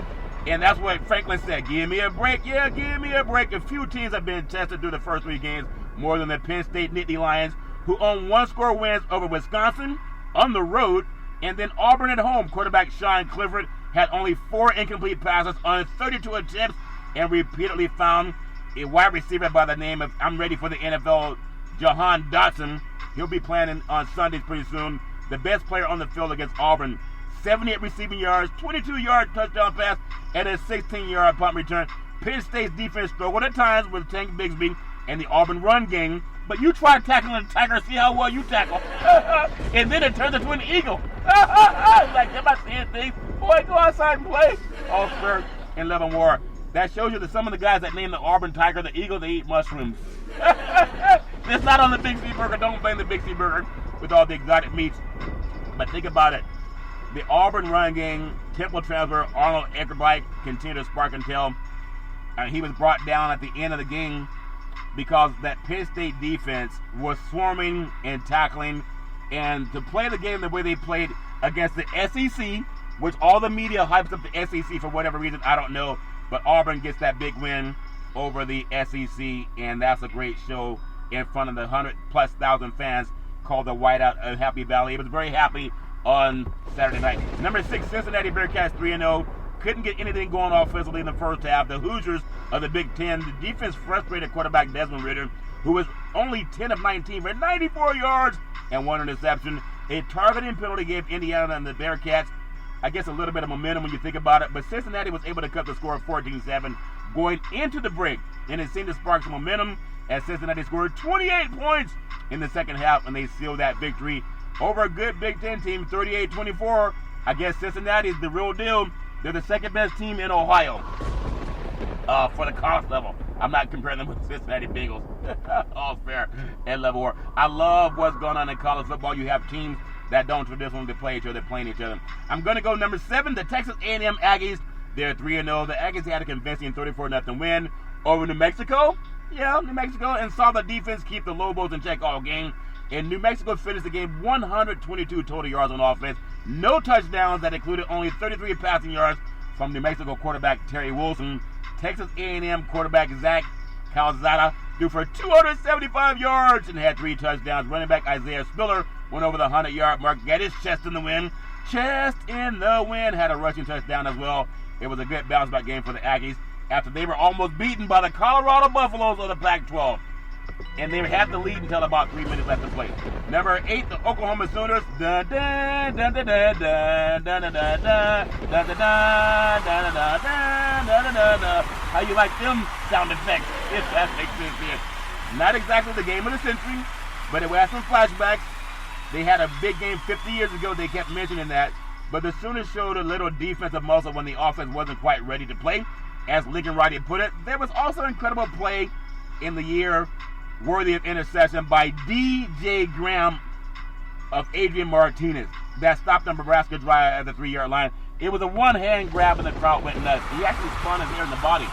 Speaker 12: And that's what Franklin said. Give me a break. Yeah, give me a break. A few teams have been tested through the first 3 games more than the Penn State Nittany Lions, who own 1-score wins over Wisconsin on the road, and then Auburn at home. Quarterback Sean Clifford had only 4 incomplete passes on 32 attempts and repeatedly found a wide receiver by the name of, I'm ready for the NFL, Jahan Dotson. He'll be playing on Sundays pretty soon. The best player on the field against Auburn. 78 receiving yards, 22-yard touchdown pass, and a 16-yard punt return. Penn State's defense struggled at times with Tank Bigsby and the Auburn run game, but you try tackling a Tiger, see how well you tackle. And then it turns into an eagle. Like, am I seeing things? Boy, go outside and play. All fair and love and war. That shows you that some of the guys that name the Auburn Tiger the eagle, they eat mushrooms. It's not on the Big C Burger. Don't blame the Big C Burger with all the exotic meats. But think about it. The Auburn run game, Temple transfer Arnold Eckerbyte continued to spark and tell. And he was brought down at the end of the game because that Penn State defense was swarming and tackling. And to play the game the way they played against the SEC, which all the media hypes up the SEC for whatever reason, I don't know. But Auburn gets that big win over the SEC, and that's a great show in front of the 100,000+ fans called the Whiteout of Happy Valley. It was very happy on Saturday night. Number 6, Cincinnati Bearcats 3-0. Couldn't get anything going offensively in the first half. The Hoosiers of the Big Ten, the defense frustrated quarterback Desmond Ridder, who was only 10 of 19 for 94 yards and 1 interception. A targeting penalty gave Indiana and the Bearcats, I guess, a little bit of momentum when you think about it, but Cincinnati was able to cut the score of 14-7 going into the break, and it seemed to spark some momentum as Cincinnati scored 28 points in the second half, and they sealed that victory over a good Big Ten team, 38-24. I guess Cincinnati is the real deal. They're the second best team in Ohio for the college level. I'm not comparing them with Cincinnati Bengals. All fair and level war. I love what's going on in college football. You have teams that don't traditionally play each other, playing each other. I'm going to go number 7, the Texas A&M Aggies. They're 3-0. The Aggies had a convincing 34-0 win over New Mexico. Yeah, New Mexico, and saw the defense keep the Lobos in check all game. And New Mexico finished the game 122 total yards on offense. No touchdowns. That included only 33 passing yards from New Mexico quarterback Terry Wilson. Texas A&M quarterback Zach Calzada threw for 275 yards and had 3 touchdowns. Running back Isaiah Spiller went over the 100-yard mark, got his chest in the win. Chest in the win. Had a rushing touchdown as well. It was a good bounce-back game for the Aggies after they were almost beaten by the Colorado Buffaloes of the Pac-12. And they had the lead until about 3 minutes left to play. Number 8, the Oklahoma Sooners. Dun, dun, dun, dun, dun, dun, dun, dun, dun, dun, dun, dun, dun, dun, dun, dun. How you like them sound effects? If that makes sense here. Not exactly the game of the century, but it had some flashbacks. They had a big game 50 years ago. They kept mentioning that. But the Sooners showed a little defensive muscle when the offense wasn't quite ready to play. As Lincoln Riley put it, there was also incredible play in the year worthy of interception by D.J. Graham of Adrian Martinez that stopped the Nebraska drive at the 3-yard line. It was a one-hand grab and the crowd went nuts. He actually spun his hair in the body.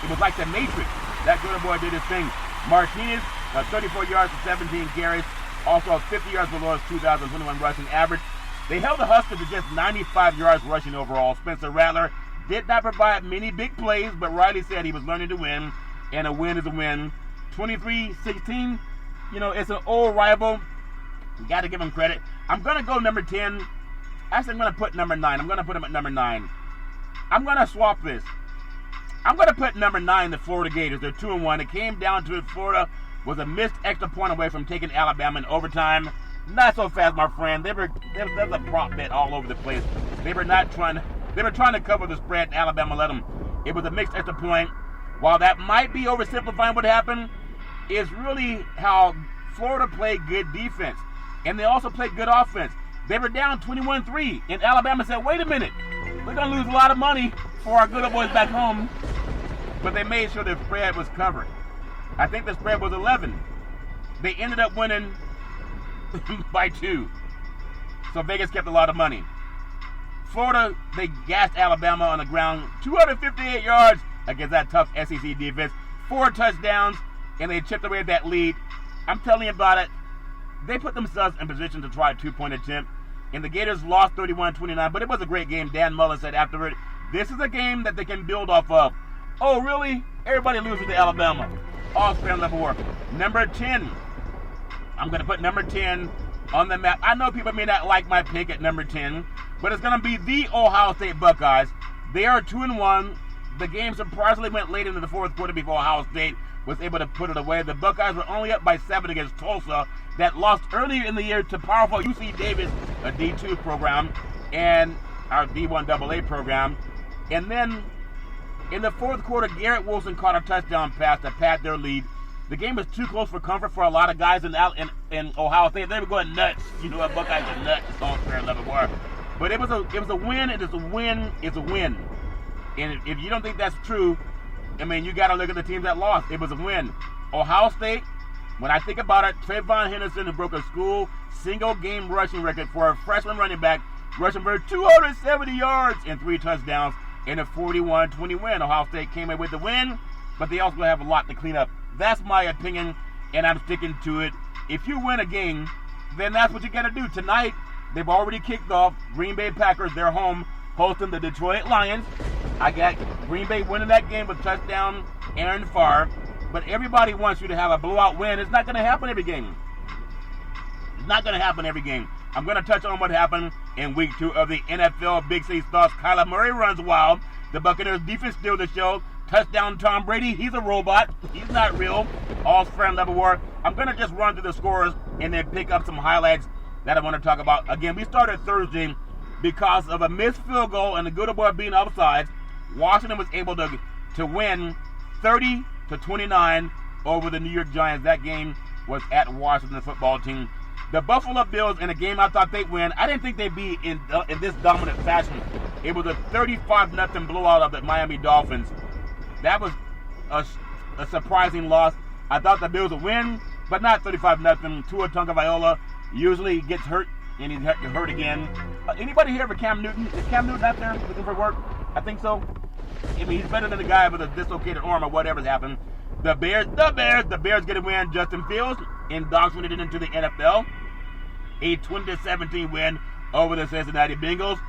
Speaker 12: It was like the Matrix. That good boy did his thing. Martinez, 34 yards for 17 carries, also 50 yards below his 2021 rushing average. They held the Huskers to just 95 yards rushing overall. Spencer Rattler did not provide many big plays, but Riley said he was learning to win, and a win is a win. 23-16, it's an old rival. You got to give him credit. I'm going to go number 10. Actually, I'm going to put number 9. I'm going to put him at number 9. I'm going to swap this. I'm going to put number 9, the Florida Gators. They're 2-1. It came down to it. Florida was a missed extra point away from taking Alabama in overtime. Not so fast, my friend. There's a prop bet all over the place. They were trying to cover the spread, and Alabama let them. It was a mixed extra point. While that might be oversimplifying what happened, it's really how Florida played good defense. And they also played good offense. They were down 21-3, and Alabama said, wait a minute, we're going to lose a lot of money for our good old boys back home. But they made sure the spread was covered. I think the spread was 11. They ended up winning by 2. So Vegas kept a lot of money. Florida, they gassed Alabama on the ground, 258 yards against that tough SEC defense, 4 touchdowns, and they chipped away at that lead. I'm telling you about it. They put themselves in position to try a 2-point attempt, and the Gators lost 31-29, but it was a great game. Dan Mullen said afterward, this is a game that they can build off of. Oh, really? Everybody loses to Alabama. All fair level war. Number 10. I'm going to put number 10, on the map. I know people may not like my pick at number 10, but it's going to be the Ohio State Buckeyes. They are 2-1. The game surprisingly went late into the fourth quarter before Ohio State was able to put it away. The Buckeyes were only up by 7 against Tulsa, that lost earlier in the year to powerful UC Davis, a D2 program, and our D1 AA program. And then in the fourth quarter, Garrett Wilson caught a touchdown pass to pad their lead. The game was too close for comfort for a lot of guys in Ohio State. They were going nuts. You know what, Buckeyes are nuts. It's all fair and level war. But it was a win. It is a win. It's a win. And if you don't think that's true, I mean, you got to look at the teams that lost. It was a win. Ohio State, when I think about it, Trayvon Henderson, who broke a school single-game rushing record for a freshman running back, rushing for 270 yards and 3 touchdowns in a 41-20 win. Ohio State came away with the win, but they also have a lot to clean up. That's my opinion, and I'm sticking to it. If you win a game, then that's what you got to do. Tonight, they've already kicked off. Green Bay Packers, they're home, hosting the Detroit Lions. I got Green Bay winning that game with touchdown Aaron Farr. But everybody wants you to have a blowout win. It's not going to happen every game. It's not going to happen every game. I'm going to touch on what happened in week 2 of the NFL Big C's Thoughts. Kyler Murray runs wild. The Buccaneers defense steals the show. Touchdown Tom Brady. He's a robot. He's not real. All fair level war. I'm going to just run through the scores and then pick up some highlights that I want to talk about. Again, we started Thursday because of a missed field goal and the good boy being offside. Washington was able to win 30-29 over the New York Giants. That game was at Washington football team. The Buffalo Bills, in a game I thought they'd win, I didn't think they'd be in this dominant fashion. It was a 35-0 blowout of the Miami Dolphins. That was a surprising loss. I thought the Bills would win, but not 35-0. Tua Tagovailoa usually gets hurt, and he's hurt again. Anybody here for Cam Newton? Is Cam Newton out there looking for work? I think so. I mean, he's better than the guy with a dislocated arm or whatever's happened. The Bears get a win. Justin Fields indoctrinated it into the NFL. A 20-17 win over the Cincinnati Bengals.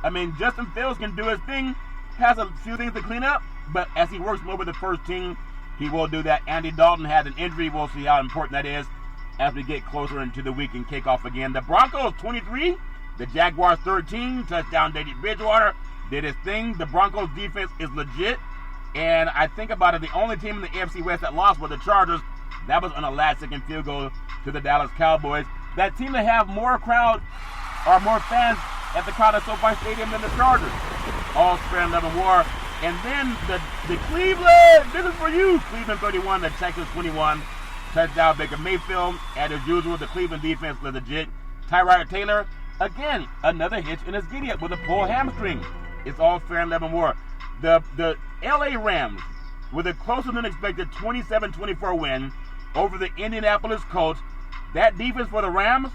Speaker 12: I mean, Justin Fields can do his thing. Has a few things to clean up, but as he works more with the first team, he will do that. Andy Dalton had an injury. We'll see how important that is as we get closer into the week and kick off again. The Broncos 23, the Jaguars 13. Touchdown Teddy Bridgewater did his thing. The Broncos defense is legit. And I think about it, the only team in the AFC West that lost were the Chargers. That was on a last-second field goal to the Dallas Cowboys. That team to have more crowd or more fans at the crowd at SoFi Stadium than the Chargers. All fair and level war. And then the Cleveland, this is for you. Cleveland 31, the Texans 21. Touchdown Baker Mayfield. As usual, the Cleveland defense was legit. Tyrod Taylor, again, another hitch in his giddy-up with a pulled hamstring. It's all fair and level war. The LA Rams with a closer than expected 27-24 win over the Indianapolis Colts. That defense for the Rams,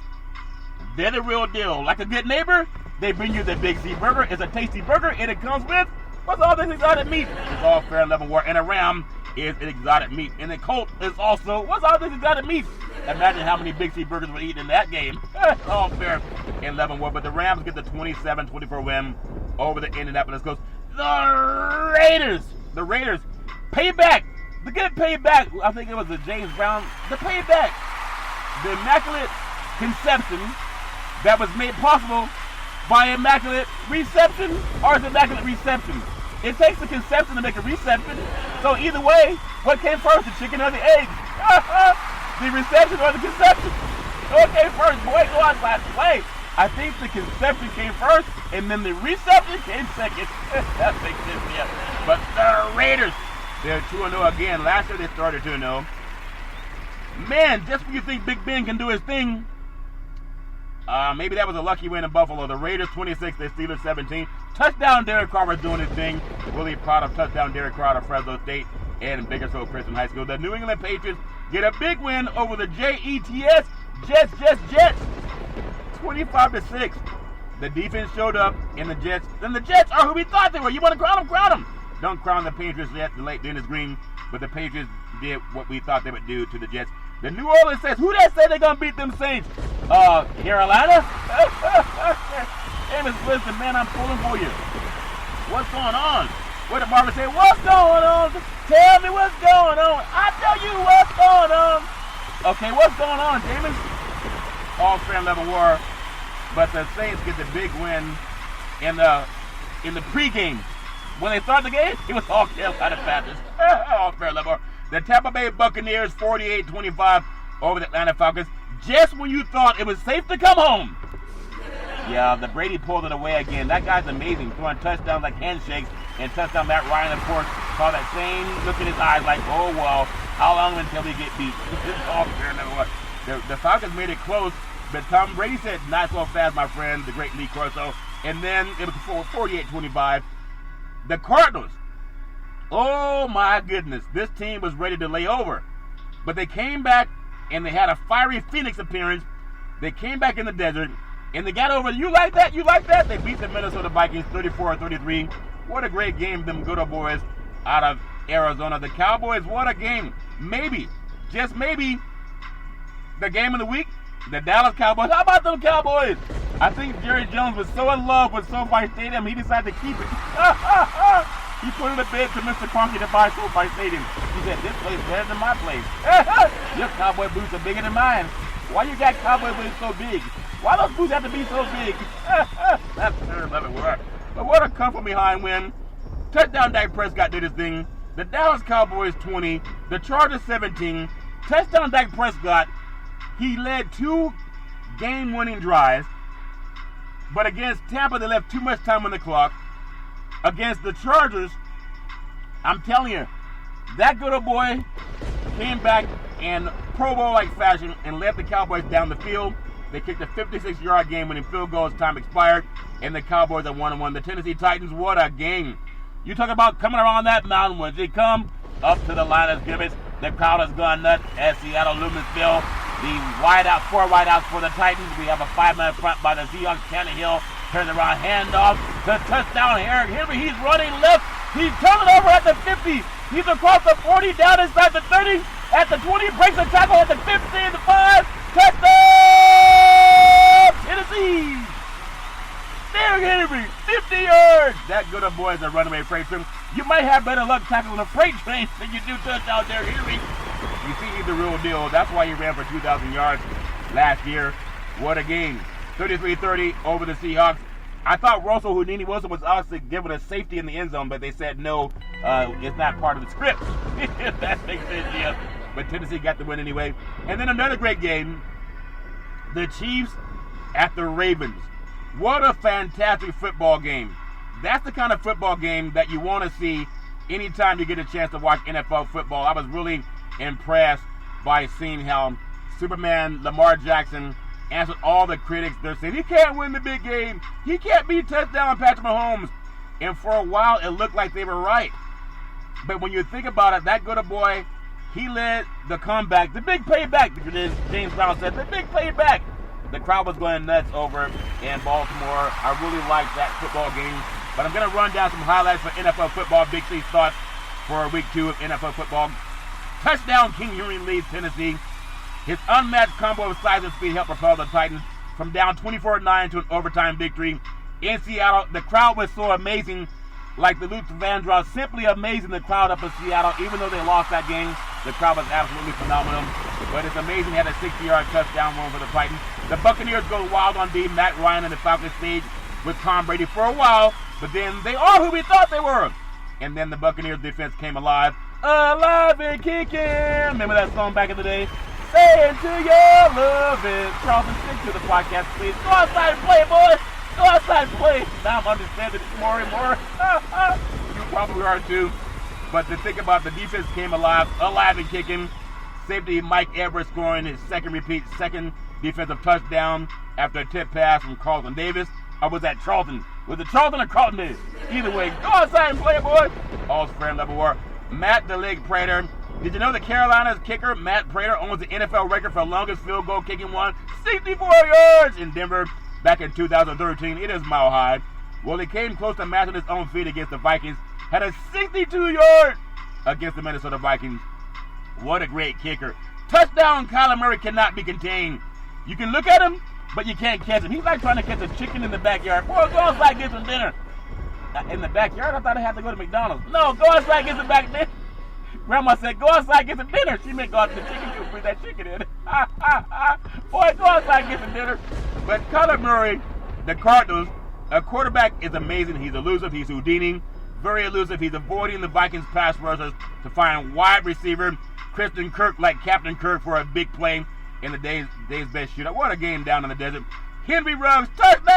Speaker 12: they're the real deal. Like a good neighbor, they bring you the Big C burger. It's a tasty burger, and it comes with, what's all this exotic meat? It's all fair and level war. And a ram is an exotic meat. And the Colt is also, what's all this exotic meat? Imagine how many Big C burgers were eaten in that game. All fair and level war. But the Rams get the 27-24 win over the Indianapolis Colts. The Raiders, payback. The good payback. I think it was the James Brown. The payback. The immaculate conception that was made possible by immaculate reception, or is immaculate reception? It takes the conception to make a reception. So either way, what came first, the chicken or the egg? The reception or the conception? What came first? Boy, go outside and play. I think the conception came first, and then the reception came second. That makes sense, yeah. But the Raiders, they're 2-0 again. Last year they started 2-0. Man, just when you think Big Ben can do his thing, maybe that was a lucky win in Buffalo. The Raiders 26, the Steelers 17. Touchdown Derek Carr was doing his thing. Really proud of touchdown Derek Carr of Fresno State and Bakersfield Christian High School. The New England Patriots get a big win over the Jets. Jets. 25-6. The defense showed up in the Jets. Then the Jets are who we thought they were. You want to crown them? Crown them. Don't crown the Patriots yet. The late Dennis Green. But the Patriots did what we thought they would do to the Jets. The New Orleans Saints. Who that say they're going to beat them Saints? Carolina? Hey, Mr. Listen, man, I'm pulling for you. What's going on? What did Marvin say? What's going on? Tell me what's going on. I tell you what's going on. Okay, what's going on, Damon? all fan level war. But the Saints get the big win in the pregame. When they started the game, it was all Carolina Panthers. All fair level. The Tampa Bay Buccaneers 48-25 over the Atlanta Falcons. Just when you thought it was safe to come home. Yeah, the Brady pulled it away again. That guy's amazing, throwing touchdowns like handshakes, and touchdown Matt Ryan, of course, saw that same look in his eyes like, oh, well, how long until we get beat? This is all fair level. The Falcons made it close, but Tom Brady said, not so fast, my friend, the great Lee Corso. And then it was 48-25. The Cardinals, oh my goodness, this team was ready to lay over. But they came back and they had a fiery Phoenix appearance. They came back in the desert and they got over. You like that? You like that? They beat the Minnesota Vikings 34-33. What a great game, them good old boys out of Arizona. The Cowboys, what a game. Maybe, just maybe, the game of the week, the Dallas Cowboys. How about them Cowboys? I think Jerry Jones was so in love with SoFi Stadium, he decided to keep it. He put in a bid to Mr. Punky to buy SoFi Stadium. He said, this place is better than my place. Your cowboy boots are bigger than mine. Why you got cowboy boots so big? Why those boots have to be so big? That's fair, love it, work. But what a come from behind win. Touchdown Dak Prescott did his thing. The Dallas Cowboys 20, the Chargers 17. Touchdown Dak Prescott. He led 2 game-winning drives. But against Tampa, they left too much time on the clock. Against the Chargers, I'm telling you, that good old boy came back in Pro Bowl-like fashion and led the Cowboys down the field. They kicked a 56-yard game-winning field goal as time expired, and the Cowboys have 1-1. The Tennessee Titans, what a game. You talk about coming around that mountain. When they come up to the line of scrimmage, the crowd has gone nuts at Seattle Lumenfield. The wideout, 4 wideouts for the Titans. We have a 5-man front by the Seahawks. Tannehill turns around, handoff to touchdown. Eric Henry, he's running left. He's coming over at the 50. He's across the 40, down inside the 30. At the 20, breaks the tackle at the 15, the 5. Touchdown, Tennessee. Eric Henry, 50 yards. That good old boy is a runaway freight train. You might have better luck tackling a freight train than you do touchdown Derrick Henry. You see, he's the real deal. That's why he ran for 2,000 yards last year. What a game. 33-30 over the Seahawks. I thought Russell Houdini Wilson was obviously given a safety in the end zone, but they said no, it's not part of the script. That makes sense, yeah. But Tennessee got the win anyway. And then another great game. The Chiefs at the Ravens. What a fantastic football game. That's the kind of football game that you want to see anytime you get a chance to watch NFL football. I was really impressed by seeing how Superman Lamar Jackson answered all the critics. They're saying he can't win the big game. He can't beat touchdown Patrick Mahomes. And for a while, it looked like they were right. But when you think about it, that good a boy, he led the comeback, the big payback. James Brown said, the big payback. The crowd was going nuts over in Baltimore. I really liked that football game. But I'm going to run down some highlights for NFL football. Big C's thoughts for week 2 of NFL football. Touchdown, King Henry leads Tennessee. His unmatched combo of size and speed helped propel the Titans from down 24-9 to an overtime victory. In Seattle, the crowd was so amazing, like the Luther Vandross, simply amazing, the crowd up in Seattle. Even though they lost that game, the crowd was absolutely phenomenal. But it's amazing he had a 60-yard touchdown run for the Titans. The Buccaneers go wild on D. Matt Ryan and the Falcons stage with Tom Brady for a while, but then they are who we thought they were. And then the Buccaneers defense came alive. Alive and kicking. Remember that song back in the day? Say it to your love it. Charlton, stick to the podcast, please. Go outside and play, boys. Go outside and play. Now I'm understanding it more and more. You probably are too. But to think about, the defense came alive and kicking. Safety Mike Everett scoring his second defensive touchdown after a tip pass from Carlton Davis. Or was that Charlton? Was it Charlton or Carlton Davis? Either way, go outside and play, boy. All's fair and level war. Matt the Leg Prater. Did you know that Carolina's kicker, Matt Prater, owns the NFL record for longest field goal kicking one? 64 yards in Denver back in 2013. It is mile high. Well, he came close to matching his own feet against the Vikings. Had a 62-yard against the Minnesota Vikings. What a great kicker. Touchdown, Kyler Murray cannot be contained. You can look at him, but you can't catch him. He's like trying to catch a chicken in the backyard. Boy, go outside and get some dinner. In the backyard? I thought I had to go to McDonald's. No, go outside and get some back dinner. Grandma said, go outside and get some dinner. She meant go out to the chicken coop, bring that chicken in. Boy, go outside and get some dinner. But Kyler Murray, the Cardinals, a quarterback is amazing. He's elusive. He's Houdini. Very elusive. He's avoiding the Vikings pass rushers to find wide receiver Christian Kirk like Captain Kirk for a big play in the day's best shootout. What a game down in the desert. Henry Ruggs, touchdown!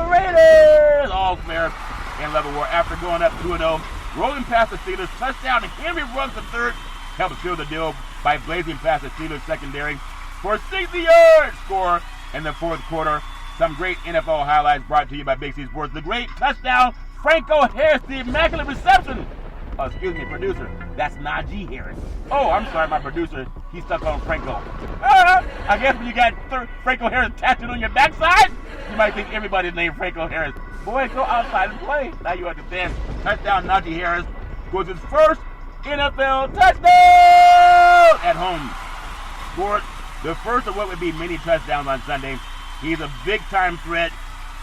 Speaker 12: Raiders! All fair and level war after going up 2-0. Rolling past the Steelers, touchdown. Henry Ruggs III helped seal the deal by blazing past the Steelers secondary for a 60-yard score in the fourth quarter. Some great NFL highlights brought to you by Big C Sports. The great touchdown, Franco Harris, the immaculate reception. Producer. That's Najee Harris. Oh, I'm sorry, my producer. He's stuck on Franco. I guess when you got Franco Harris tattooed on your backside, you might think everybody's named Franco Harris. Boy, go outside and play. Now you understand. Touchdown, Najee Harris scores his first NFL touchdown at home. Scored the first of what would be many touchdowns on Sunday. He's a big-time threat.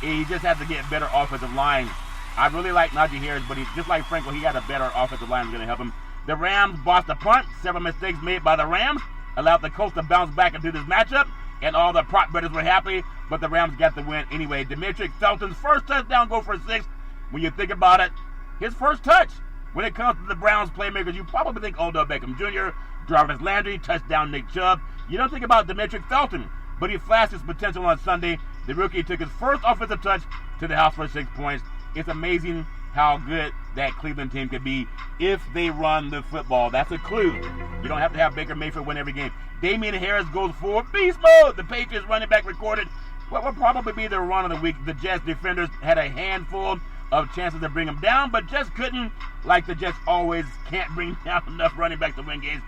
Speaker 12: He just has to get better offensive line. I really like Najee Harris, but just like Franco, he got a better offensive line that's going to help him. The Rams bossed the punt. Several mistakes made by the Rams allowed the Colts to bounce back into this matchup, and all the prop bettors were happy, but the Rams got the win anyway. Demetric Felton's first touchdown go for 6. When you think about it, his first touch. When it comes to the Browns playmakers, you probably think Odell Beckham Jr., Jarvis Landry, touchdown Nick Chubb. You don't think about Demetric Felton, but he flashed his potential on Sunday. The rookie took his first offensive touch to the house for 6 points. It's amazing how good that Cleveland team could be if they run the football. That's a clue. You don't have to have Baker Mayfield win every game. Damien Harris goes for beast mode. The Patriots running back recorded what will probably be their run of the week. The Jets defenders had a handful of chances to bring them down, but just couldn't, like the Jets always can't bring down enough running backs to win games.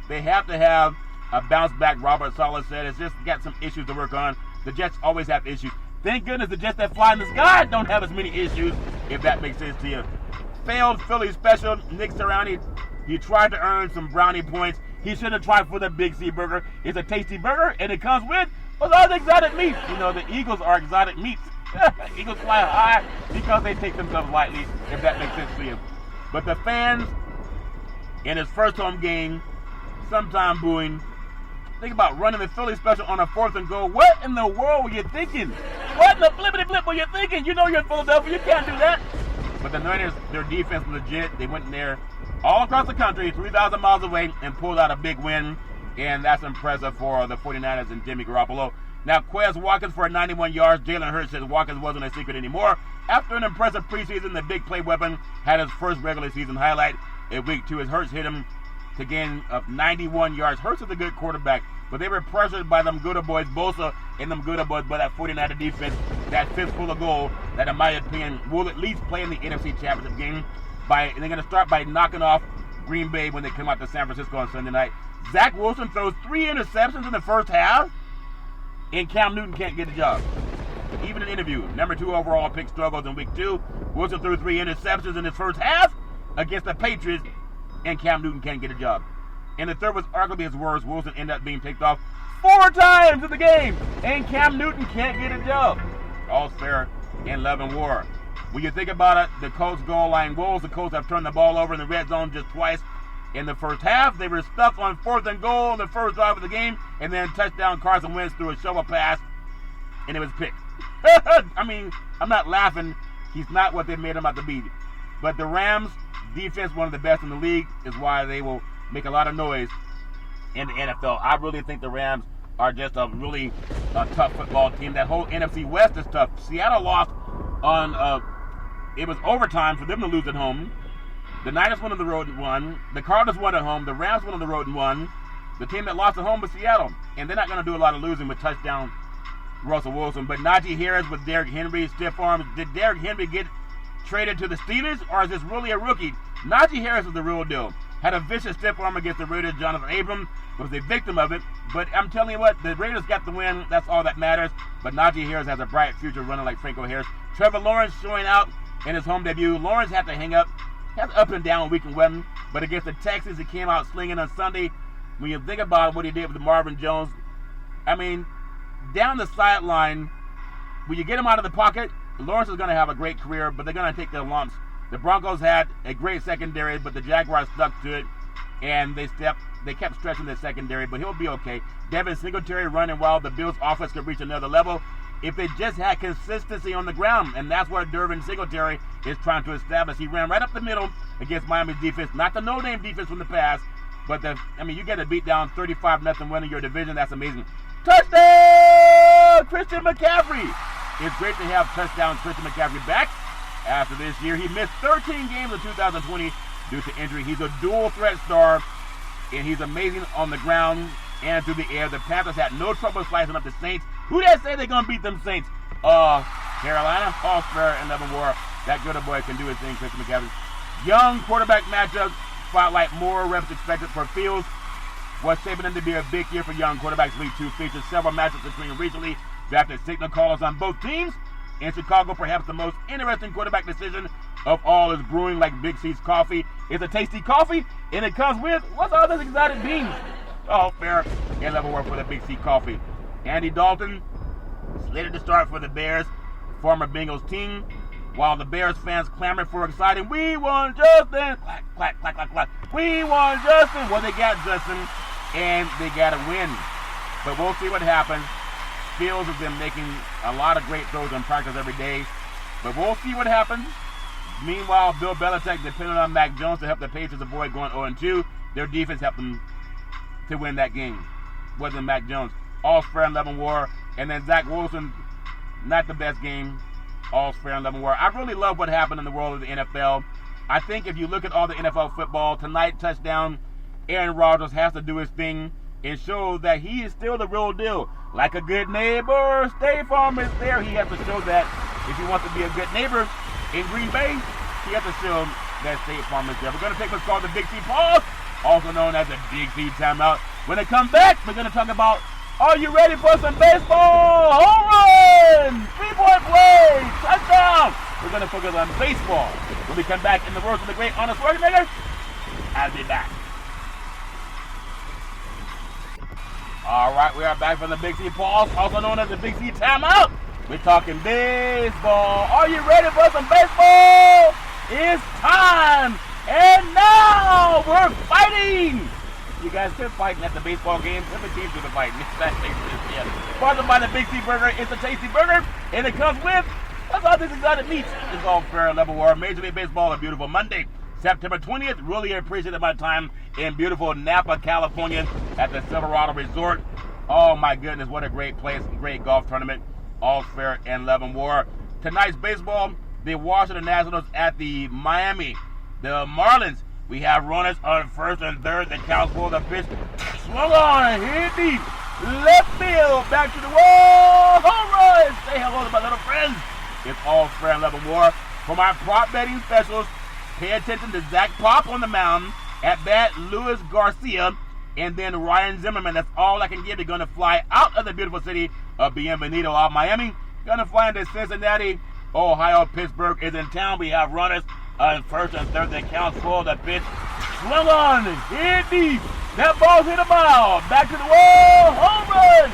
Speaker 12: They have to have a bounce back, Robert Saleh said. It's just got some issues to work on. The Jets always have issues. Thank goodness the Jets that fly in the sky don't have as many issues, if that makes sense to you. Failed Philly special, Nick Sirianni. He tried to earn some brownie points. He should have tried for the Big C burger. It's a tasty burger, and it comes with all the exotic meats. You know, the Eagles are exotic meats. Eagles fly high because they take themselves lightly, if that makes sense to you. But the fans, in his first home game, sometime booing. Think about running the Philly special on a 4th and goal. What in the world were you thinking? What in the flippity flip were you thinking? You know you're in Philadelphia. You can't do that. But the Niners, their defense was legit. They went in there all across the country, 3,000 miles away, and pulled out a big win. And that's impressive for the 49ers and Jimmy Garoppolo. Now, Quez Watkins for 91 yards. Jalen Hurts says Watkins wasn't a secret anymore. After an impressive preseason, the big play weapon had his first regular season highlight in week 2 as Hurts hit him to gain of 91 yards. Hurts is a good quarterback, but they were pressured by them Gouda boys, Bosa and them Gouda boys, by that 49er defense, that fistful of goal that, in my opinion, will at least play in the NFC Championship game. They're going to start by knocking off Green Bay when they come out to San Francisco on Sunday night. Zach Wilson throws 3 interceptions in the first half, and Cam Newton can't get a job. Even an interview, number 2 overall pick struggles in week 2. Wilson threw 3 interceptions in his first half against the Patriots, and Cam Newton can't get a job. And the third was arguably his worst. Wilson ended up being picked off 4 times in the game, and Cam Newton can't get a job. All's fair in love and war. When you think about it, the Colts goal line woes. The Colts have turned the ball over in the red zone just twice in the first half. They were stuck on 4th and goal on the first drive of the game, and then touchdown Carson Wentz threw a shovel pass, and it was picked. I mean, I'm not laughing. He's not what they made him out to be. But the Rams defense, one of the best in the league, is why they will make a lot of noise in the NFL. I really think the Rams are just a really tough football team. That whole NFC West is tough. Seattle lost on, it was overtime for them to lose at home. The Niners went on the road and won. The Cardinals won at home. The Rams went on the road and won. The team that lost at home was Seattle. And they're not going to do a lot of losing with touchdown Russell Wilson. But Najee Harris with Derrick Henry, stiff arms. Did Derrick Henry get traded to the Steelers, or is this really a rookie? Najee Harris is the real deal. Had a vicious stiff arm against the Raiders. Jonathan Abram was a victim of it. But I'm telling you what, the Raiders got the win. That's all that matters. But Najee Harris has a bright future running like Franco Harris. Trevor Lawrence showing out in his home debut. Lawrence had to hang up. Had up and down week and weapon. But against the Texans, he came out slinging on Sunday. When you think about what he did with Marvin Jones, I mean, down the sideline, when you get him out of the pocket, Lawrence is going to have a great career, but they're going to take their lumps The Broncos had a great secondary, but the Jaguars stuck to it, and they kept stretching the secondary, but he'll be okay. Devin Singletary running wild. The Bills' offense could reach another level if they just had consistency on the ground, and that's what Devin Singletary is trying to establish. He ran right up the middle against Miami's defense, not the no-name defense from the past, but you get a beat down 35-0 win in your division. That's amazing. Touchdown, Christian McCaffrey. It's great to have touchdown Christian McCaffrey back after this year. He missed 13 games in 2020 due to injury. He's a dual threat star, and he's amazing on the ground and through the air. The Panthers had no trouble slicing up the Saints. Who that say they're going to beat them Saints? Carolina, All-Star, and Levin Moore. That good boy can do his thing, Christian McCaffrey. Young quarterback matchup. Spotlight more reps expected for Fields. What's shaping in to be a big year for young quarterbacks. League 2 features several matchups between recently drafted signal callers on both teams. In Chicago, perhaps the most interesting quarterback decision of all is brewing like Big C's coffee. It's a tasty coffee, and it comes with, what's all those exotic beans? Oh, fair. And level work for the Big C coffee. Andy Dalton, slated to start for the Bears, former Bengals team. While the Bears fans clamor for exciting, we want Justin, clack, clack, clack, clack, clack. We want Justin. Well, they got Justin, and they got to win. But we'll see what happens. Fields has been making a lot of great throws in practice every day. But we'll see what happens. Meanwhile, Bill Belichick depended on Mac Jones to help the Patriots avoid going 0-2. Their defense helped them to win that game. Wasn't Mac Jones. All's fair in love and war. And then Zach Wilson, not the best game. All's fair in love and war. I really love what happened in the world of the NFL. I think if you look at all the NFL football, tonight touchdown, Aaron Rodgers has to do his thing and show that he is still the real deal. Like a good neighbor, State Farm is there. He has to show that if he wants to be a good neighbor in Green Bay, he has to show that State Farm is there. We're going to take what's called the Big C pause, also known as the Big C timeout. When they come back, we're going to talk about, are you ready for some baseball? Home run! 3-point play! Touchdown! We're going to focus on baseball. When we come back, in the words of the great Arnold Schwarzenegger, I'll be back. All right, we are back from the Big C pause, also known as the Big C timeout. We're talking baseball. Are you ready for some baseball? It's time. And now we're fighting. You guys quit fighting at the baseball games. Let the teams do the fighting. Sponsored by the Big C Burger. It's a tasty burger, and it comes with, what's all this exotic meats? It's all fair and level war. Major League Baseball, a beautiful Monday, September 20th. Really appreciated my time in beautiful Napa, California at the Silverado Resort. Oh my goodness, what a great place, great golf tournament. All fair and love and war. Tonight's baseball, the Washington Nationals at the Miami. The Marlins, we have runners on first and third. The counts for the pitch. Swung on, hit deep. Left field, back to the wall. Home run. Say hello to my little friends. It's all fair and love and war. For my prop betting specials, pay attention to Zach Pop on the mound. At bat, Luis Garcia. And then Ryan Zimmerman. That's all I can give you. Going to fly out of the beautiful city of Bienvenido out Miami. Going to fly into Cincinnati, Ohio. Pittsburgh is in town. We have runners on first and third. That counts for the pitch. Swung on. Hit deep. That ball's hit a mile. Back to the wall. Home run.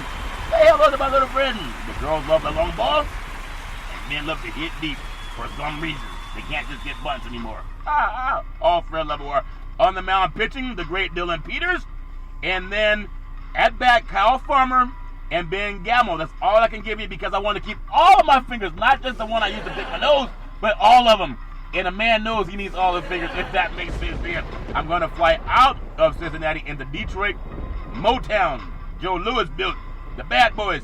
Speaker 12: Say hello to my little friend. The girls love the long ball. And men love to hit deep for some reason. They can't just get bunts anymore. All fair level war. On the mound pitching, the great Dylan Peters. And then at bat, Kyle Farmer and Ben Gamel. That's all I can give you because I want to keep all of my fingers, not just the one I use to pick my nose, but all of them. And a man knows he needs all the fingers, if that makes sense to you. I'm going to fly out of Cincinnati into Detroit, Motown. Joe Louis built the Bad Boys.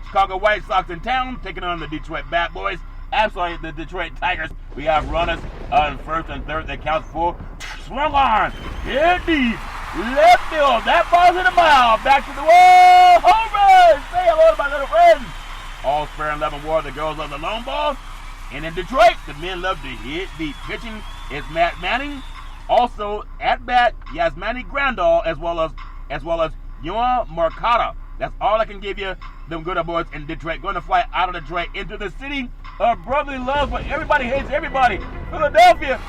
Speaker 12: Chicago White Sox in town, taking on the Detroit Bad Boys. Absolutely, the Detroit Tigers. We have runners on first and third. That counts for. Swung on. Hit deep. Left field. That ball's in a mile. Back to the wall. Home run. Say hello to my little friends. All fair and love and war. The girls love the long ball. And in Detroit, the men love to hit deep. Pitching is Matt Manning. Also at bat, Yasmani Grandal as well as Yohan Moncada. That's all I can give you. Them good boys in Detroit. Going to fly out of Detroit into the city of brotherly love, but everybody hates everybody. Philadelphia.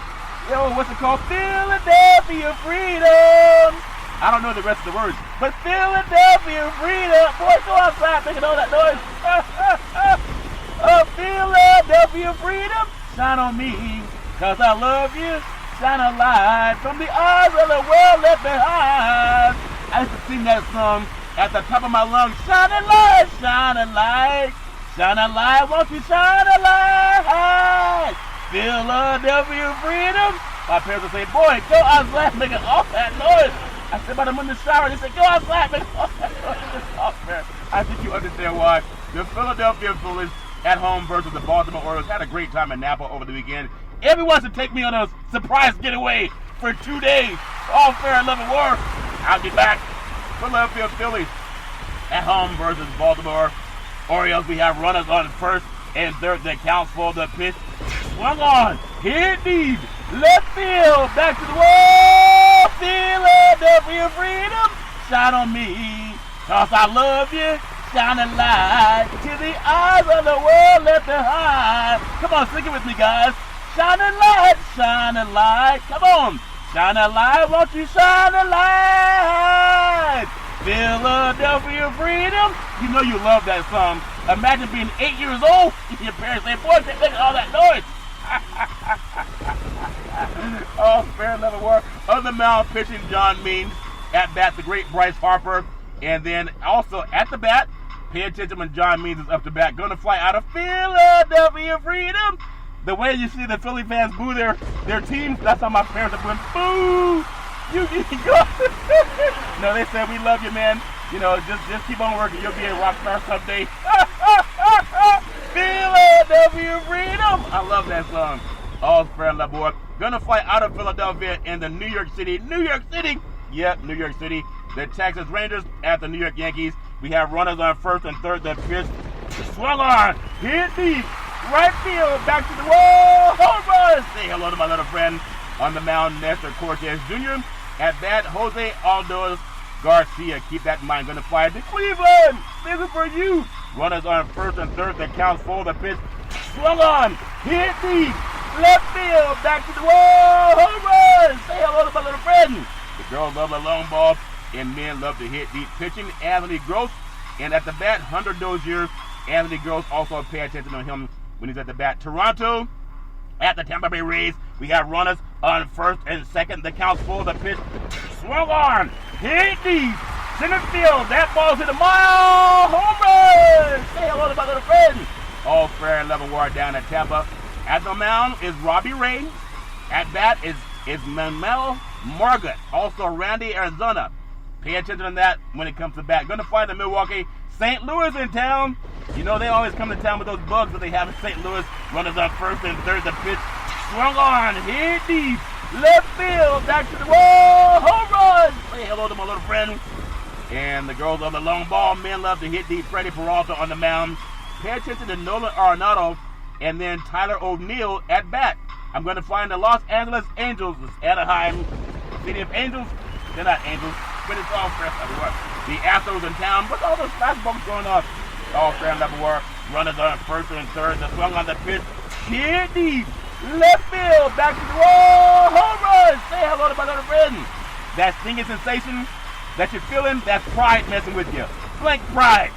Speaker 12: Yo, what's it called? Philadelphia freedom. I don't know the rest of the words, but Philadelphia freedom. Boy, go outside making all that noise. Philadelphia freedom. Shine on me. 'cause I love you. Shine a light from the eyes of the world left behind. I used to sing that song at the top of my lungs. Shine a light, shine a light, shine a light, won't you shine a light? Philadelphia freedom. My parents would say, boy, go outside making all that noise. I said, but I'm in the shower. They said, go outside making all that noise. Oh, man. I think you understand why. The Philadelphia Phillies at home versus the Baltimore Orioles had a great time in Napa over the weekend. Everyone should take me on a surprise getaway for 2 days. All fair and love and war. I'll be back. Philadelphia Phillies at home versus Baltimore Orioles. We have runners on first and third. That counts for the pitch. Swung on. Hit deep. Left field. Back to the wall. Philadelphia freedom. Shine on me. 'Cause I love you. Shine a light to the eyes of the world left behind. Come on, sing it with me, guys. Shine a light, shine a light. Come on. Shine a light, won't you shine a light? Philadelphia freedom. You know you love that song. Imagine being 8 years old and your parents say, boy, they're making all that noise. Oh, fair and level war. On the mound, pitching John Means. At bat, the great Bryce Harper. And then also at the bat, pay attention when John Means is up to bat. Going to fly out of Philadelphia freedom. The way you see the Philly fans boo their teams, that's how my parents are booing. Boo! You go. No, they said, we love you, man. You know, just keep on working. You'll be a rock star someday. Philadelphia freedom. I love that song. All fair and love, boy. Gonna fly out of Philadelphia into New York City. New York City. Yep, New York City. The Texas Rangers at the New York Yankees. We have runners on first and third. The pitch swung on. Hit deep. Right field. Back to the wall. Home run. Say hello to my little friend on the mound, Nestor Cortez Jr. At bat, Jose Aldo Garcia. Keep that in mind. Going to fly to Cleveland. This is for you. Runners on first and third. That counts for the pitch. Swung on. Hit deep. Left field. Back to the wall. Home run. Say hello to my little friend. The girls love the long ball, and men love to hit deep. Pitching, Anthony Gross. And at the bat, Hunter Dozier. Anthony Gross, also pay attention to him when he's at the bat. Toronto at the Tampa Bay Rays. We have runners on first and second. The counts for the pitch. Swung on. Hit deep. Center field. That ball's hit a mile. Home run. Say hello to my little friend. All fair and level war down at Tampa. At the mound is Robbie Ray. At bat is Manuel Margaret. Also Randy Arizona. Pay attention to that when it comes to bat. Going to fly to Milwaukee. St. Louis in town. You know they always come to town with those bugs that they have in St. Louis. Runners on first and third. The pitch swung on. Hit deep. Left field. Back to the wall. Home run. Say hello to my little friend. And the girls on the long ball. Men love to hit deep. Freddie Peralta on the mound. Pay attention to Nolan Arenado. And then Tyler O'Neill at bat. I'm going to find the Los Angeles Angels. It's Anaheim. City of Angels. They're not Angels, but it's all fair and level war. The Astros in town. What's all those fastballs going on? All fair and level war. Runners on first and third. The swung on the pitch. Hit deep. Left field. Back to the wall. Home run. Say hello to my little friend. That stinging sensation that you're feeling, that's pride messing with you. Blank pride.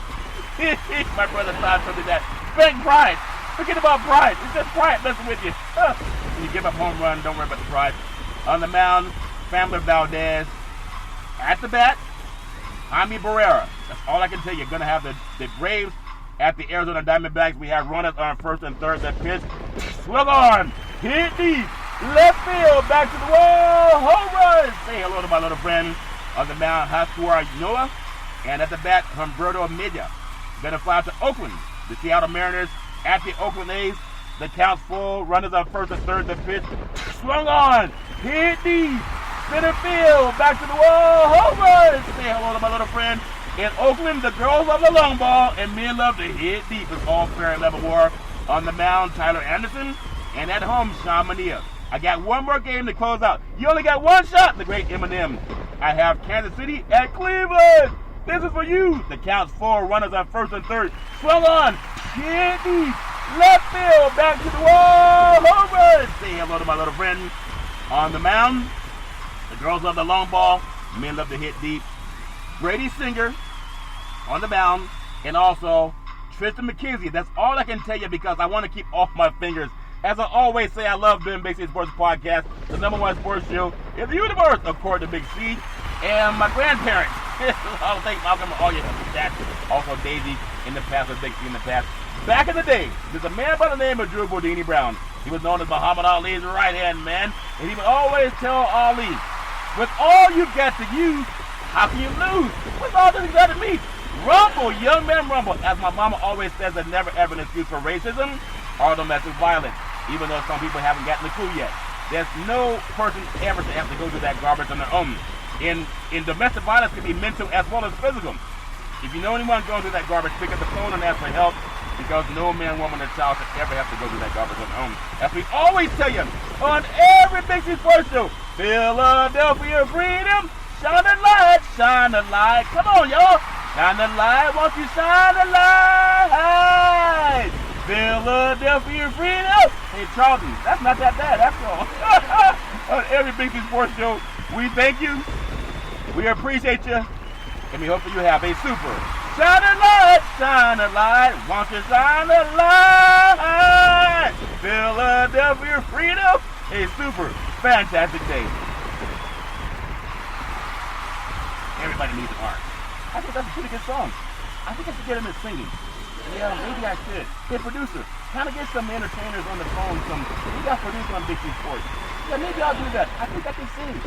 Speaker 12: My brother Todd told me that. Blank pride. Forget about pride. It's just pride messing with you. When you give up home run, don't worry about the pride. On the mound, Framber Valdez. At the bat, Jaime Barrera. That's all I can tell you. You're going to have the Braves at the Arizona Diamondbacks. We have runners on first and third. That pitch swung on. Hit deep. Left field. Back to the wall. Home run. Say hello to my little friend on the mound, Hastur Noah. And at the bat, Humberto Media. Going to fly out to Oakland. The Seattle Mariners at the Oakland A's. The count's full. Runners on first and third. The pitch swung on. Hit deep. Center field. Back to the wall. Home run. Say hello to my little friend. In Oakland, the girls love the long ball, and men love to hit deep. It's all fair and level war. On the mound, Tyler Anderson. And at home, Sean Mania. I got one more game to close out. You only got one shot, the great Eminem. I have Kansas City at Cleveland. This is for you. The count's four. Runners on first and third. Swung on. Hit deep. Left field. Back to the wall. Home run. Say hello to my little friend. On the mound, the girls love the long ball. Men love to hit deep. Brady Singer on the mound. And also Tristan McKenzie. That's all I can tell you because I want to keep off my fingers. As I always say, I love doing Big C Sports Podcast, the #1 sports show in the universe, according to Big C. And my grandparents, I'll thank Malcolm and all your that. Also Daisy in the past, with Big C in the past. Back in the day, there's a man by the name of Drew Bodini Brown. He was known as Muhammad Ali's right-hand man, and he would always tell Ali, with all you got to use, how can you lose? What's all this got to mean? Rumble, young man, rumble. As my mama always says, there's never ever an excuse for racism or domestic violence, even though some people haven't gotten the clue yet. There's no person ever to have to go through that garbage on their own. In domestic violence can be mental as well as physical. If you know anyone going through that garbage, pick up the phone and ask for help, because no man, woman, or child should ever have to go through that garbage on their own. As we always tell you on every Big C Sports show, Philadelphia freedom, shine a light, shine a light. Come on, y'all. Shine the light, won't you shine the light? Philadelphia freedom. Hey, Charlton, that's not that bad, after all. On every Big C Sports show, we thank you, we appreciate you, and we hope that you have a super shine a light, won't you shine a light? Philadelphia freedom, a super fantastic day. Everybody needs art. I think that's a pretty good song. I think I should get him to singing. Yeah, maybe I should. Hey, producer, kind of get some entertainers on the phone. We got producers on Big C Sports. Yeah, maybe I'll do that. I think I can sing.